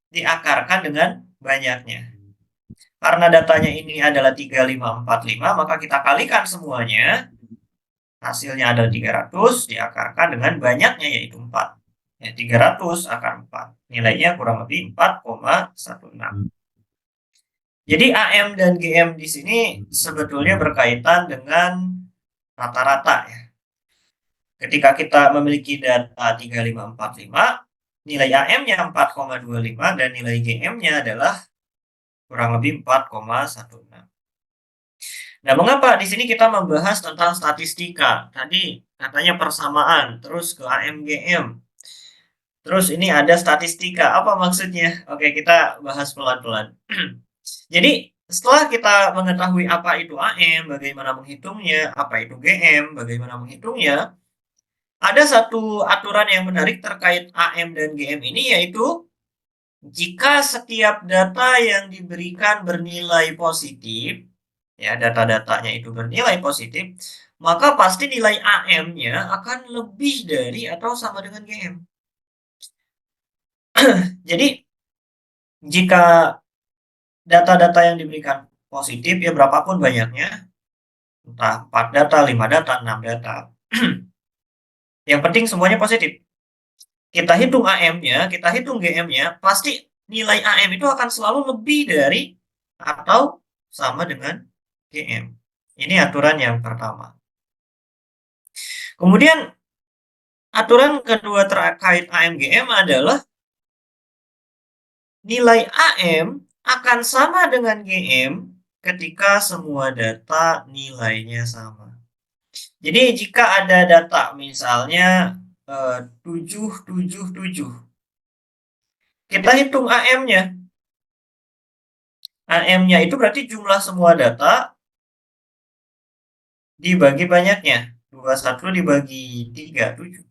diakarkan dengan banyaknya. Karena datanya ini adalah 3545, maka kita kalikan semuanya. Hasilnya adalah 300 diakarkan dengan banyaknya yaitu 4. Ya, 300 akar 4. Nilainya kurang lebih 4,16. Jadi AM dan GM di sini sebetulnya berkaitan dengan rata-rata ya. Ketika kita memiliki data 3545, nilai AM-nya 4,25 dan nilai GM-nya adalah kurang lebih 4,16. Nah, mengapa di sini kita membahas tentang statistika? Tadi katanya persamaan, terus ke AM GM. Terus ini ada statistika. Apa maksudnya? Oke, kita bahas pelan-pelan. Jadi, setelah kita mengetahui apa itu AM, bagaimana menghitungnya, apa itu GM, bagaimana menghitungnya, ada satu aturan yang menarik terkait AM dan GM ini, yaitu jika setiap data yang diberikan bernilai positif, ya data-datanya itu bernilai positif, maka pasti nilai AM-nya akan lebih dari atau sama dengan GM. Jadi, jika data-data yang diberikan positif, ya berapapun banyaknya, entah 4 data, 5 data, 6 data, yang penting semuanya positif. Kita hitung AM-nya, kita hitung GM-nya, pasti nilai AM itu akan selalu lebih dari atau sama dengan GM. Ini aturan yang pertama. Kemudian, aturan kedua terkait AM GM adalah nilai AM akan sama dengan GM ketika semua data nilainya sama. Jadi jika ada data misalnya 777, kita hitung AM-nya. AM-nya itu berarti jumlah semua data dibagi banyaknya. 21 dibagi 3, 7.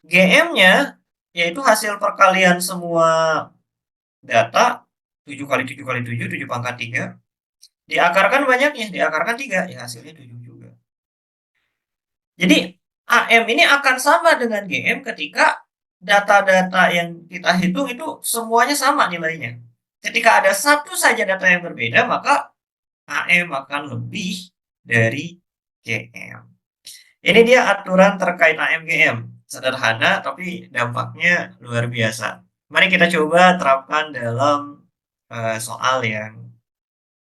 GM-nya yaitu hasil perkalian semua data 7 kali 7 kali 7, 7 pangkat 3. Diakarkan banyaknya, diakarkan 3, ya hasilnya 7 juga. Jadi AM ini akan sama dengan GM ketika data-data yang kita hitung itu semuanya sama nilainya. Ketika ada satu saja data yang berbeda, maka AM akan lebih dari GM. Ini dia aturan terkait AM GM. Sederhana, tapi dampaknya luar biasa. Mari kita coba terapkan dalam soal yang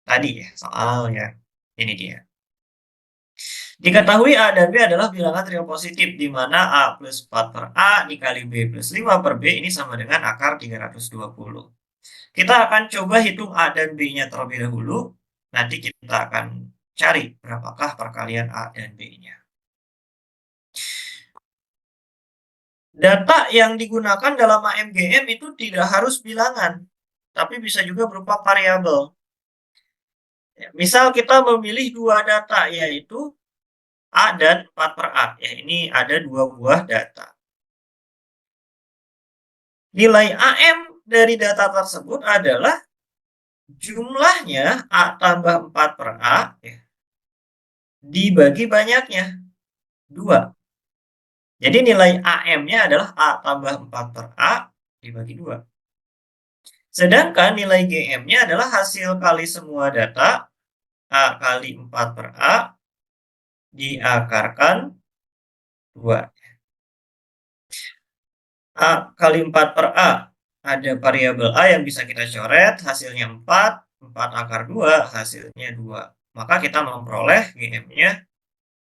tadi ya, soal yang ini dia. Diketahui A dan B adalah bilangan real positif, di mana A plus 4 per A dikali B plus 5 per B ini sama dengan akar 320. Kita akan coba hitung A dan B-nya terlebih dahulu. Nanti kita akan cari berapakah perkalian A dan B-nya. Data yang digunakan dalam AMGM itu tidak harus bilangan, tapi bisa juga berupa variabel. Ya, misal kita memilih dua data, yaitu A dan 4 per A. Ya, ini ada dua buah data. Nilai AM dari data tersebut adalah jumlahnya A tambah 4 per A ya, dibagi banyaknya 2. Jadi nilai AM-nya adalah A tambah 4 per A dibagi 2. Sedangkan nilai GM-nya adalah hasil kali semua data A kali 4 per A diakarkan 2. A kali 4 per A. Ada variabel A yang bisa kita coret, hasilnya 4. 4 akar 2, hasilnya 2. Maka kita memperoleh GM-nya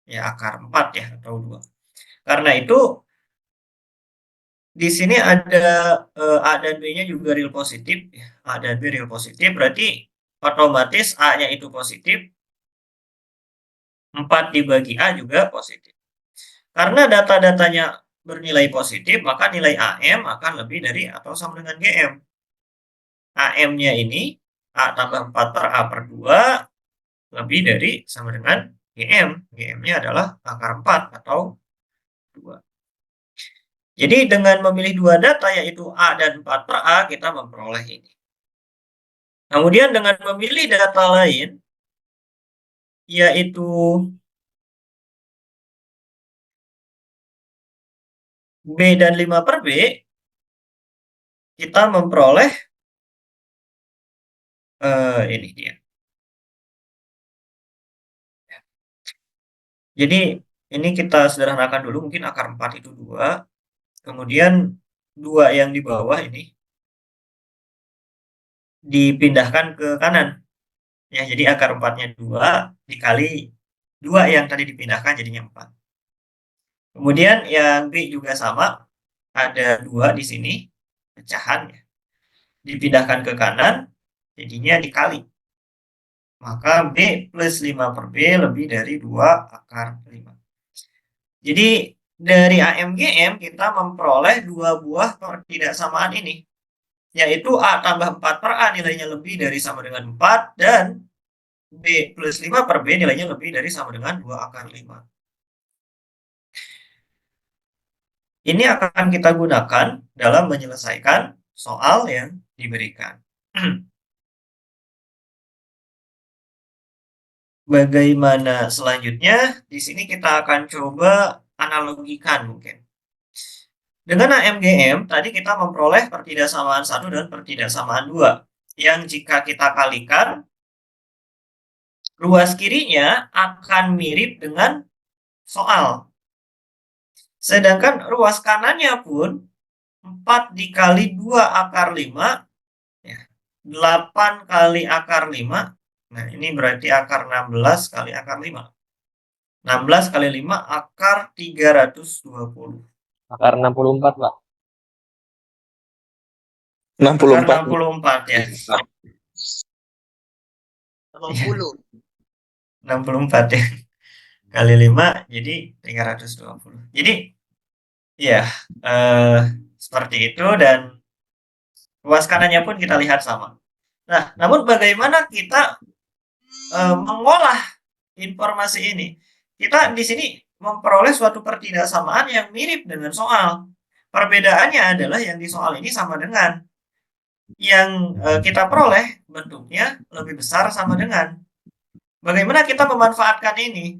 ya akar 4 ya, atau 2. Karena itu, di sini ada A dan B-nya juga real positif. A dan B real positif, berarti otomatis A-nya itu positif. 4 dibagi A juga positif. Karena data-datanya bernilai positif, maka nilai AM akan lebih dari atau sama dengan GM. AM-nya ini, A tambah 4 per A per 2, lebih dari sama dengan GM. GM-nya adalah akar 4 atau 2. Jadi dengan memilih dua data yaitu A dan 4 per A, kita memperoleh ini. Kemudian dengan memilih data lain, yaitu B dan 5 per B, kita memperoleh ini dia. Jadi ini kita sederhanakan dulu, mungkin akar 4 itu 2. Kemudian 2 yang di bawah ini dipindahkan ke kanan. Ya, jadi akar 4-nya 2 dikali 2 yang tadi dipindahkan jadinya 4. Kemudian yang B juga sama, ada 2 di sini, pecahan ya. Dipindahkan ke kanan, jadinya dikali. Maka B plus 5 per B lebih dari 2 akar 5. Jadi dari AMGM kita memperoleh 2 buah pertidaksamaan ini. Yaitu A tambah 4 per A nilainya lebih dari sama dengan 4. Dan B plus 5 per B nilainya lebih dari sama dengan 2 akar 5. Ini akan kita gunakan dalam menyelesaikan soal yang diberikan. Bagaimana selanjutnya? Di sini kita akan coba analogikan mungkin. Dengan AMGM, tadi kita memperoleh pertidaksamaan 1 dan pertidaksamaan 2. Yang jika kita kalikan, ruas kirinya akan mirip dengan soal. Sedangkan ruas kanannya pun 4 dikali 2 akar 5, ya, 8 kali akar 5. Nah, ini berarti akar 16 kali akar 5. 16 kali 5 akar 320. Akar 64, Pak. 64. Akar 64 ya. 80. 64 ya. Kali 5 jadi 320. Jadi ya seperti itu, dan ruas kanannya pun kita lihat sama. Nah, namun bagaimana kita mengolah informasi ini? Kita di sini memperoleh suatu pertidaksamaan yang mirip dengan soal. Perbedaannya adalah yang di soal ini sama dengan. Yang kita peroleh bentuknya lebih besar sama dengan. Bagaimana kita memanfaatkan ini?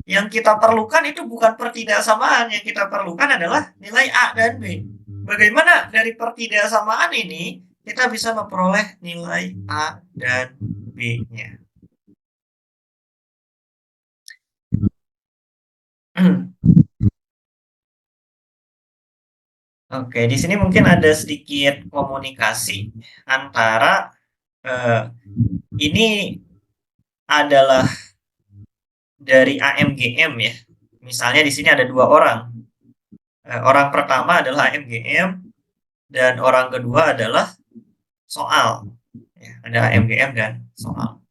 Yang kita perlukan itu bukan pertidaksamaan, yang kita perlukan adalah nilai A dan B. Bagaimana dari pertidaksamaan ini kita bisa memperoleh nilai A dan B-nya. Oke, di sini mungkin ada sedikit komunikasi antara ini adalah dari AMGM ya. Misalnya di sini ada 2 orang. Orang pertama adalah AMGM dan orang kedua adalah soal. Ya, ada AMGM dan soal.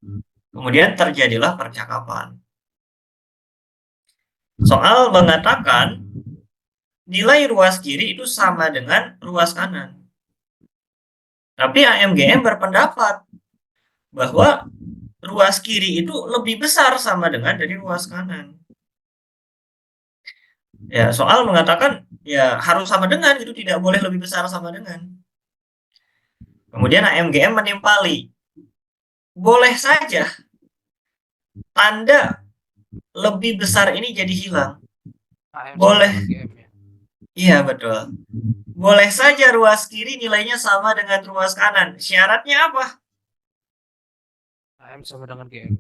Kemudian terjadilah percakapan. Soal mengatakan nilai ruas kiri itu sama dengan ruas kanan. Tapi AMGM berpendapat bahwa ruas kiri itu lebih besar sama dengan dari ruas kanan. Ya, soal mengatakan ya harus sama dengan, itu tidak boleh lebih besar sama dengan. Kemudian AMGM menimpali. Boleh saja tanda lebih besar ini jadi hilang. Boleh. Iya, betul. Boleh saja ruas kiri nilainya sama dengan ruas kanan. Syaratnya apa? AM sama dengan GM.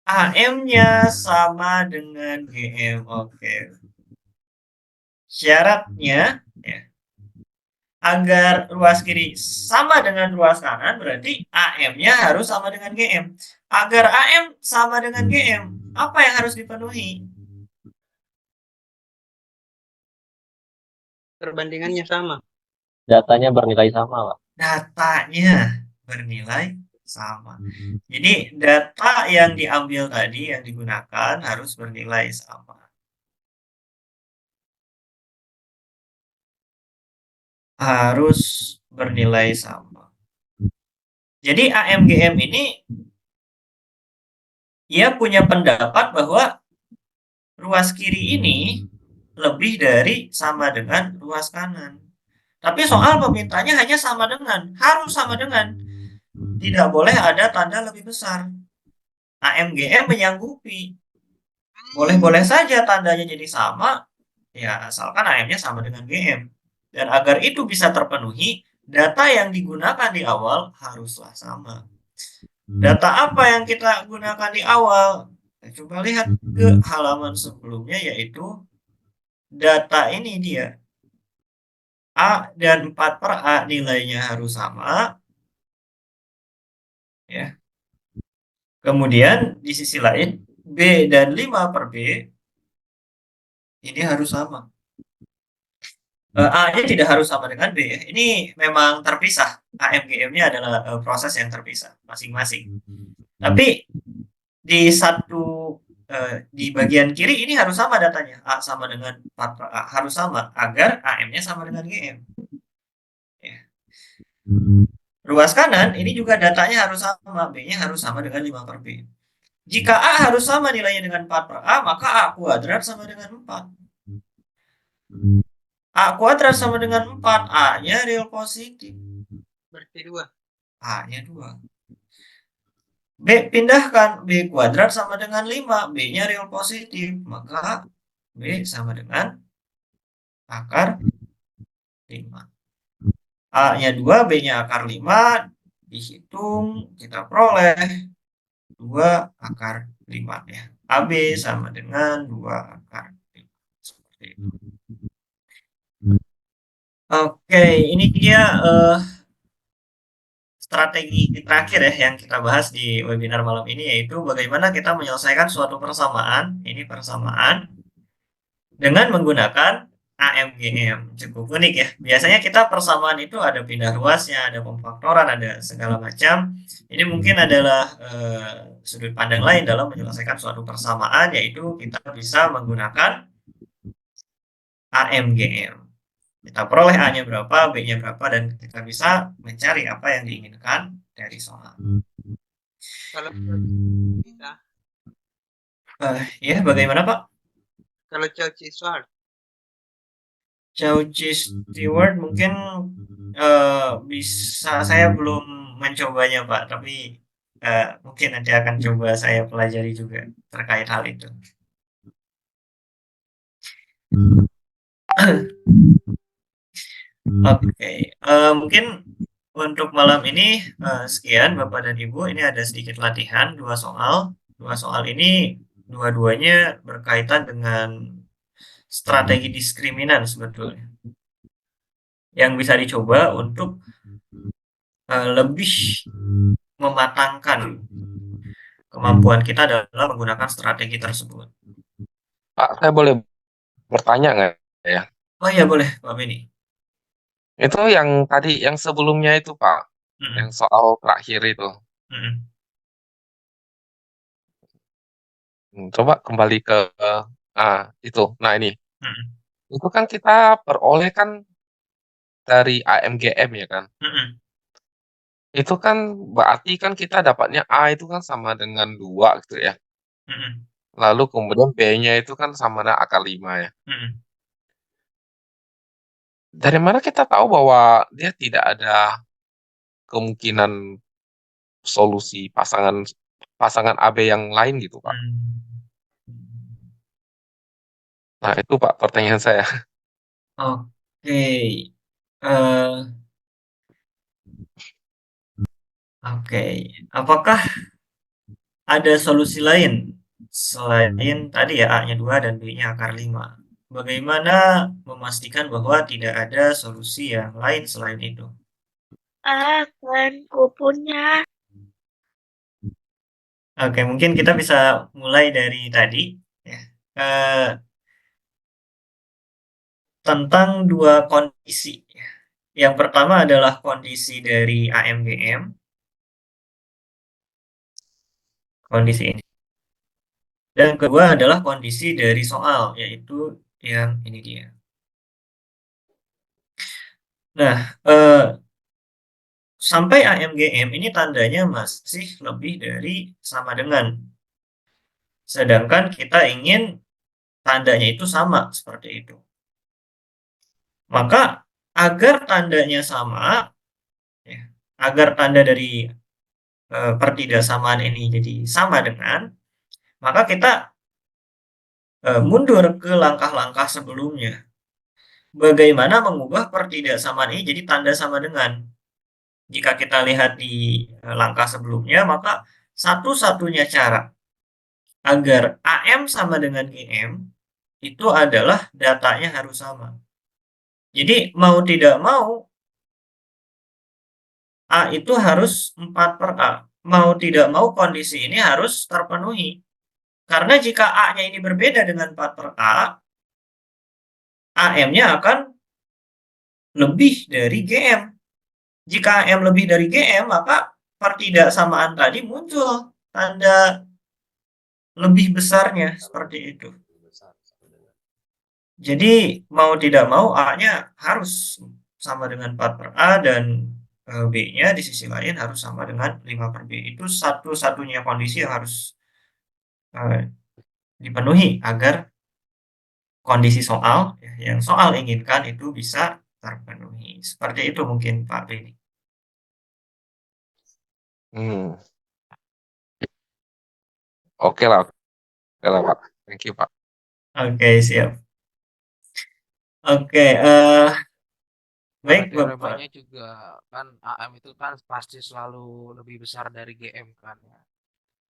AM-nya sama dengan GM. Oke. Syaratnya ya, agar ruas kiri sama dengan ruas kanan berarti AM-nya harus sama dengan GM. Agar AM sama dengan GM, apa yang harus dipenuhi? Perbandingannya sama. Datanya bernilai sama, Pak. Datanya bernilai sama. Jadi data yang diambil tadi, yang digunakan harus bernilai sama. Harus bernilai sama. Jadi AMGM ini ia punya pendapat bahwa ruas kiri ini lebih dari sama dengan ruas kanan. Tapi soal pemintanya hanya sama dengan, harus sama dengan. Tidak boleh ada tanda lebih besar. AMGM menyanggupi. Boleh-boleh saja tandanya jadi sama, ya asalkan AM-nya sama dengan GM. Dan agar itu bisa terpenuhi, data yang digunakan di awal haruslah sama. Data apa yang kita gunakan di awal? Kita coba lihat ke halaman sebelumnya, yaitu data ini dia. A dan 4 per A nilainya harus sama. Ya. Kemudian di sisi lain, B dan 5 per B ini harus sama. A-nya tidak harus sama dengan B ya. Ini memang terpisah. AMGM-nya adalah proses yang terpisah masing-masing. Tapi di bagian kiri ini harus sama datanya. A sama dengan 4 per A harus sama agar AM-nya sama dengan GM. Ya. Ruas kanan ini juga datanya harus sama, B-nya harus sama dengan 5 per B. Jika A harus sama nilainya dengan 4 per A, maka A kuadrat sama dengan 4. A kuadrat sama dengan 4, A-nya real positif. Berarti 2. A-nya 2. B pindahkan, B kuadrat sama dengan 5, B-nya real positif. Maka B sama dengan akar 5. A-nya 2, B-nya akar 5. Dihitung, kita peroleh 2 akar 5 ya. AB sama dengan 2 akar 5. Seperti itu. Oke, ini dia strategi terakhir ya yang kita bahas di webinar malam ini, yaitu bagaimana kita menyelesaikan suatu persamaan, ini persamaan, dengan menggunakan AMGM. Cukup unik ya. Biasanya kita persamaan itu ada pindah ruasnya, ada pemfaktoran, ada segala macam. Ini mungkin adalah sudut pandang lain dalam menyelesaikan suatu persamaan, yaitu kita bisa menggunakan AMGM. Kita peroleh A-nya berapa, B-nya berapa, dan kita bisa mencari apa yang diinginkan dari soal. Kalau bisa, Ya, bagaimana Pak? kalau Cauchy Schwarz, Cauchy Stewart mungkin bisa, saya belum mencobanya Pak, tapi mungkin nanti akan coba saya pelajari juga terkait hal itu. Oke, mungkin untuk malam ini sekian Bapak dan Ibu. Ini ada sedikit latihan 2 soal. 2 soal ini dua-duanya berkaitan dengan strategi diskriminan sebetulnya, yang bisa dicoba untuk lebih mematangkan kemampuan kita dalam menggunakan strategi tersebut. Pak, saya boleh bertanya nggak ya? Oh iya boleh Pak Beni. Itu yang tadi, yang sebelumnya itu Pak, yang soal terakhir itu. Coba kembali ke itu. Nah ini, itu kan kita peroleh kan dari AMGM ya kan. Itu kan berarti kan kita dapatnya A itu kan sama dengan 2 gitu ya. Lalu kemudian B-nya itu kan sama dengan akar 5 ya. Dari mana kita tahu bahwa dia tidak ada kemungkinan solusi pasangan AB yang lain gitu Pak? Nah itu Pak pertanyaan saya. Oke. Oke. Apakah ada solusi lain selain tadi ya A-nya 2 dan B-nya akar 5? Bagaimana memastikan bahwa tidak ada solusi yang lain selain itu? Kan kupunya. Oke, mungkin kita bisa mulai dari tadi ya. Tentang 2 kondisi. Yang pertama adalah kondisi dari AMGM. Kondisi ini. Dan kedua adalah kondisi dari soal, yaitu yang ini dia. Nah, sampai AMGM ini tandanya masih lebih dari sama dengan. Sedangkan kita ingin tandanya itu sama seperti itu. Maka agar tandanya sama, ya, agar tanda dari pertidaksamaan ini jadi sama dengan, maka kita mundur ke langkah-langkah sebelumnya. Bagaimana mengubah pertidaksamaan ini jadi tanda sama dengan? Jika kita lihat di langkah sebelumnya, maka satu-satunya cara agar AM sama dengan GM itu adalah datanya harus sama. Jadi mau tidak mau A itu harus 4/A. Mau tidak mau kondisi ini harus terpenuhi. Karena jika A-nya ini berbeda dengan 4/A, AM-nya akan lebih dari GM. Jika AM lebih dari GM, maka pertidaksamaan tadi muncul tanda lebih besarnya seperti itu. Jadi mau tidak mau A-nya harus sama dengan 4/A dan B-nya di sisi lain harus sama dengan 5/B. Itu satu-satunya kondisi yang harus dipenuhi agar kondisi soal yang soal inginkan itu bisa terpenuhi. Seperti itu mungkin Pak Beni. Oke lah Pak. Thank you Pak. Oke, siap. Oke, baik Bapak. Teoremanya juga kan AM itu kan pasti selalu lebih besar dari GM kan ya.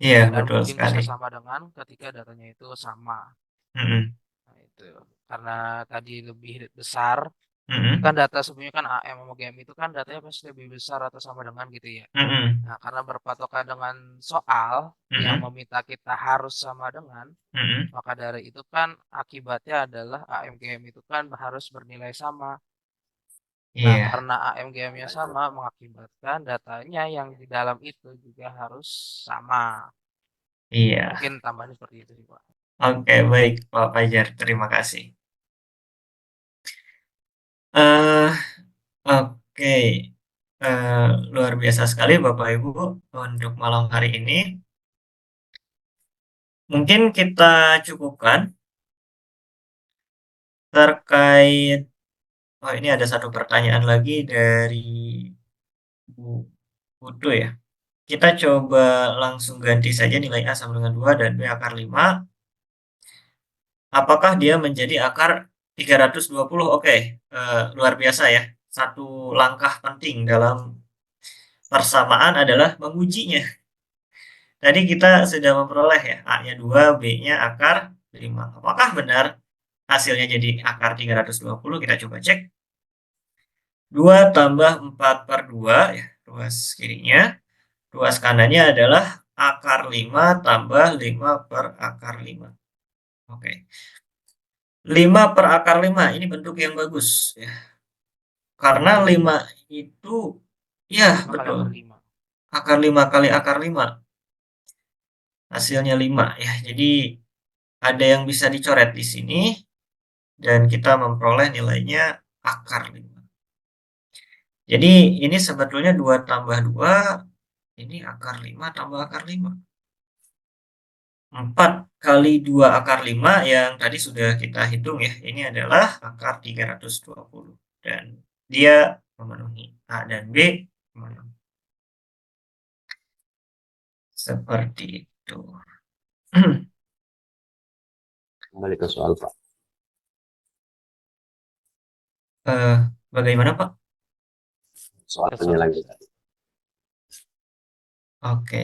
Iya, Dan betul mungkin sekali. bisa sama dengan ketika datanya itu sama. Nah, itu karena tadi lebih besar, kan data sebelumnya kan AM sama GM itu kan datanya pasti lebih besar atau sama dengan gitu ya. Nah, karena berpatokan dengan soal yang meminta kita harus sama dengan, maka dari itu kan akibatnya adalah AM GM itu kan harus bernilai sama. Nah, Iya. karena AM GM-nya sama mengakibatkan datanya yang di dalam itu juga harus sama. Iya. Mungkin tambahan seperti itu sih Pak. Oke, baik Pak Fajar, terima kasih. Oke, luar biasa sekali Bapak Ibu untuk malam hari ini. Mungkin kita cukupkan terkait. Oh, ini ada satu pertanyaan lagi dari Bu Putu ya. Kita coba langsung ganti saja nilai A sama dengan 2 dan B akar 5. Apakah dia menjadi akar 320? Oke, luar biasa ya. Satu langkah penting dalam persamaan adalah mengujinya. Tadi kita sudah memperoleh ya, A-nya 2, B-nya akar 5. Apakah benar hasilnya jadi akar 320? Kita coba cek. 2 tambah 4/2 ya, ruas kirinya. Ruas kanannya adalah akar 5 tambah 5 per akar 5. Oke. 5 per akar 5, ini bentuk yang bagus ya. Karena 5 itu, ya betul, akar 5 kali akar 5. Hasilnya 5 ya. Jadi ada yang bisa dicoret di sini dan kita memperoleh nilainya akar 5. Jadi ini sebetulnya 2 tambah 2, ini akar 5 tambah akar 5. 4 kali 2 akar 5 yang tadi sudah kita hitung ya. Ini adalah akar 320. Dan dia memenuhi. A dan B memenuhi. Seperti itu. Kembali ke soal Pak. Bagaimana Pak? Soalnya lagi tadi. Oke.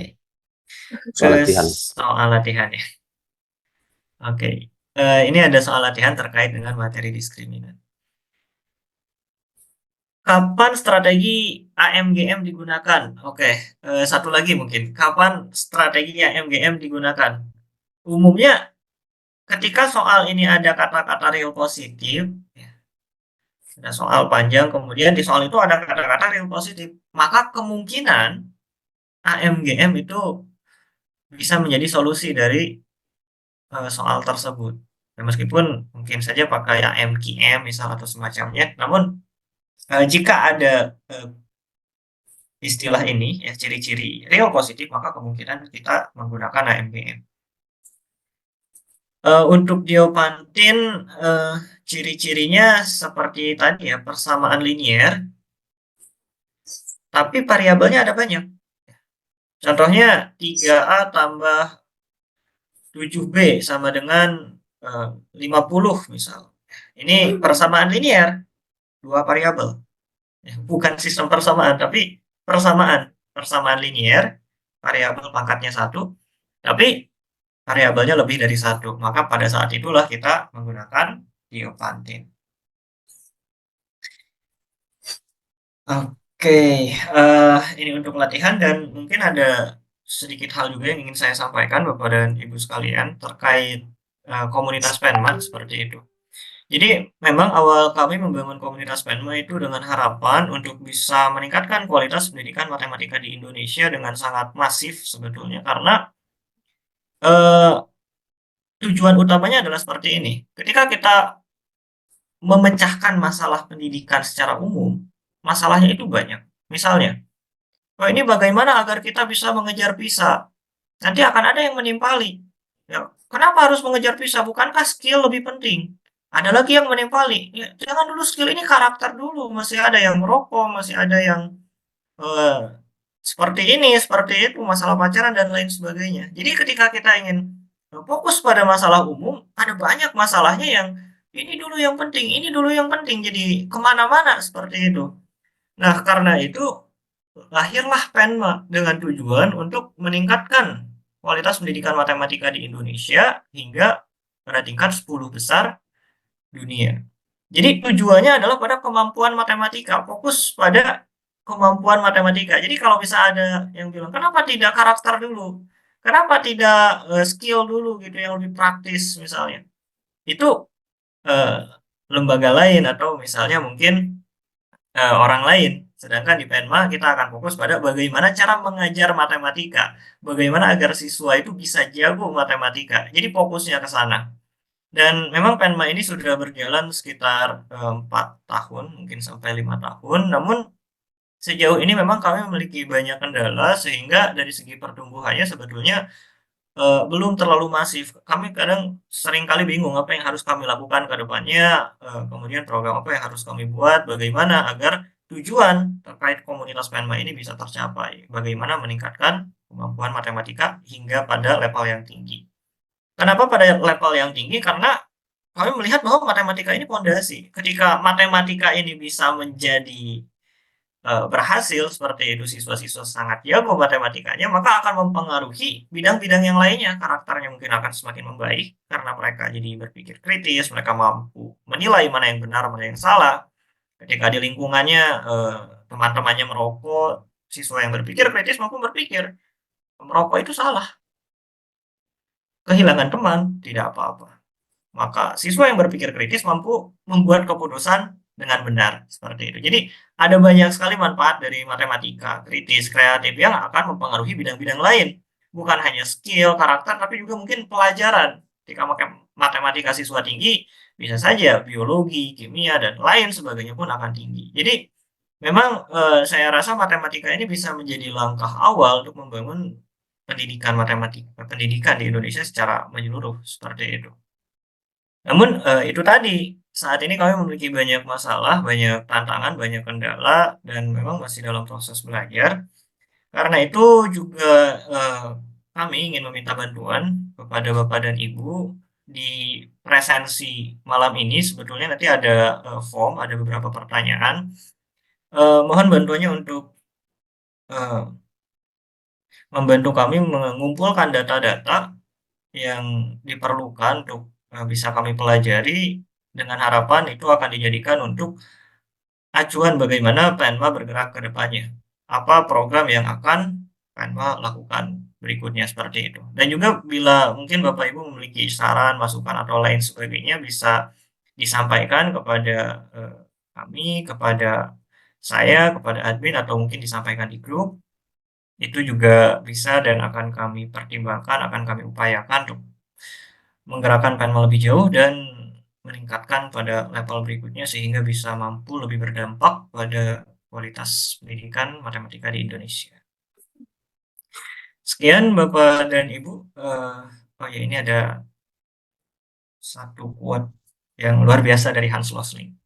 Soal latihan. Soal latihan ya. Oke. Ini ada soal latihan terkait dengan materi diskriminan. Kapan strategi AMGM digunakan? Oke, satu lagi mungkin. Kapan strategi AMGM digunakan? Umumnya ketika soal ini ada kata-kata real positif, ya, ada soal panjang, kemudian di soal itu ada kata-kata real positif, maka kemungkinan AMGM itu bisa menjadi solusi dari soal tersebut. Dan meskipun mungkin saja pakai AMQM misal atau semacamnya, namun jika ada istilah ini ya, ciri-ciri real positif, maka kemungkinan kita menggunakan AMGM. Untuk diopantin, ciri-cirinya seperti tadi ya, persamaan linier, tapi variabelnya ada banyak. Contohnya 3A tambah 7B sama dengan 50 misal. Ini persamaan linier, 2 variabel. Bukan sistem persamaan, tapi persamaan linier, variabel pangkatnya 1, tapi variabelnya lebih dari 1. Maka pada saat itulah kita menggunakan Diopantin. Oke, ini untuk latihan dan mungkin ada sedikit hal juga yang ingin saya sampaikan Bapak dan Ibu sekalian terkait komunitas Penma seperti itu. Jadi memang awal kami membangun komunitas Penma itu dengan harapan untuk bisa meningkatkan kualitas pendidikan matematika di Indonesia dengan sangat masif sebetulnya karena tujuan utamanya adalah seperti ini. Ketika kita memecahkan masalah pendidikan secara umum, masalahnya itu banyak. Misalnya, ini bagaimana agar kita bisa mengejar PISA? Nanti akan ada yang menimpali. Ya, kenapa harus mengejar PISA? Bukankah skill lebih penting? Ada lagi yang menimpali. Ya, jangan dulu skill, ini karakter dulu. Masih ada yang merokok, masih ada yang seperti ini, seperti itu, masalah pacaran dan lain sebagainya. Jadi ketika kita ingin fokus pada masalah umum, ada banyak masalahnya yang ini dulu yang penting, ini dulu yang penting. Jadi kemana-mana seperti itu. Nah, karena itu lahirlah Penma dengan tujuan untuk meningkatkan kualitas pendidikan matematika di Indonesia hingga pada tingkat 10 besar dunia. Jadi tujuannya adalah pada kemampuan matematika, fokus pada kemampuan matematika. Jadi kalau bisa ada yang bilang, kenapa tidak karakter dulu? Kenapa tidak skill dulu gitu yang lebih praktis misalnya? Itu lembaga lain atau misalnya mungkin orang lain. Sedangkan di Penma kita akan fokus pada bagaimana cara mengajar matematika, bagaimana agar siswa itu bisa jago matematika. Jadi fokusnya ke sana. Dan memang Penma ini sudah berjalan sekitar 4 tahun, mungkin sampai 5 tahun. Namun sejauh ini memang kami memiliki banyak kendala sehingga dari segi pertumbuhannya sebetulnya belum terlalu masif. Kami kadang sering kali bingung apa yang harus kami lakukan ke depannya, kemudian program apa yang harus kami buat, bagaimana agar tujuan terkait komunitas Penma ini bisa tercapai. Bagaimana meningkatkan kemampuan matematika hingga pada level yang tinggi. Kenapa pada level yang tinggi? Karena kami melihat bahwa matematika ini pondasi. Ketika matematika ini bisa menjadi berhasil seperti itu, siswa-siswa sangat jago matematikanya, maka akan mempengaruhi bidang-bidang yang lainnya. Karakternya mungkin akan semakin membaik karena mereka jadi berpikir kritis, mereka mampu menilai mana yang benar, mana yang salah. Ketika di lingkungannya teman-temannya merokok, siswa yang berpikir kritis mampu berpikir merokok itu salah. Kehilangan teman tidak apa-apa. Maka siswa yang berpikir kritis mampu membuat keputusan dengan benar seperti itu. Jadi ada banyak sekali manfaat dari matematika kritis kreatif yang akan mempengaruhi bidang-bidang lain. Bukan hanya skill, karakter, tapi juga mungkin pelajaran. Ketika matematika siswa tinggi, bisa saja biologi, kimia, dan lain sebagainya pun akan tinggi. Jadi memang saya rasa matematika ini bisa menjadi langkah awal untuk membangun pendidikan di Indonesia secara menyeluruh seperti itu. Namun itu tadi, saat ini kami memiliki banyak masalah, banyak tantangan, banyak kendala, dan memang masih dalam proses belajar. Karena itu juga kami ingin meminta bantuan kepada Bapak dan Ibu di presensi malam ini. Sebetulnya nanti ada form, ada beberapa pertanyaan. Mohon bantuannya untuk membantu kami mengumpulkan data-data yang diperlukan untuk bisa kami pelajari dengan harapan itu akan dijadikan untuk acuan bagaimana Penma bergerak ke depannya. Apa program yang akan Penma lakukan berikutnya seperti itu. Dan juga bila mungkin Bapak Ibu memiliki saran, masukan atau lain sebagainya bisa disampaikan kepada kami, kepada saya, kepada admin atau mungkin disampaikan di grup. Itu juga bisa dan akan kami pertimbangkan, akan kami upayakan untuk menggerakkan Penma lebih jauh dan meningkatkan pada level berikutnya sehingga bisa mampu lebih berdampak pada kualitas pendidikan matematika di Indonesia. Sekian Bapak dan Ibu. Oh ya, ini ada Satu quote yang luar biasa dari Hans Rosling.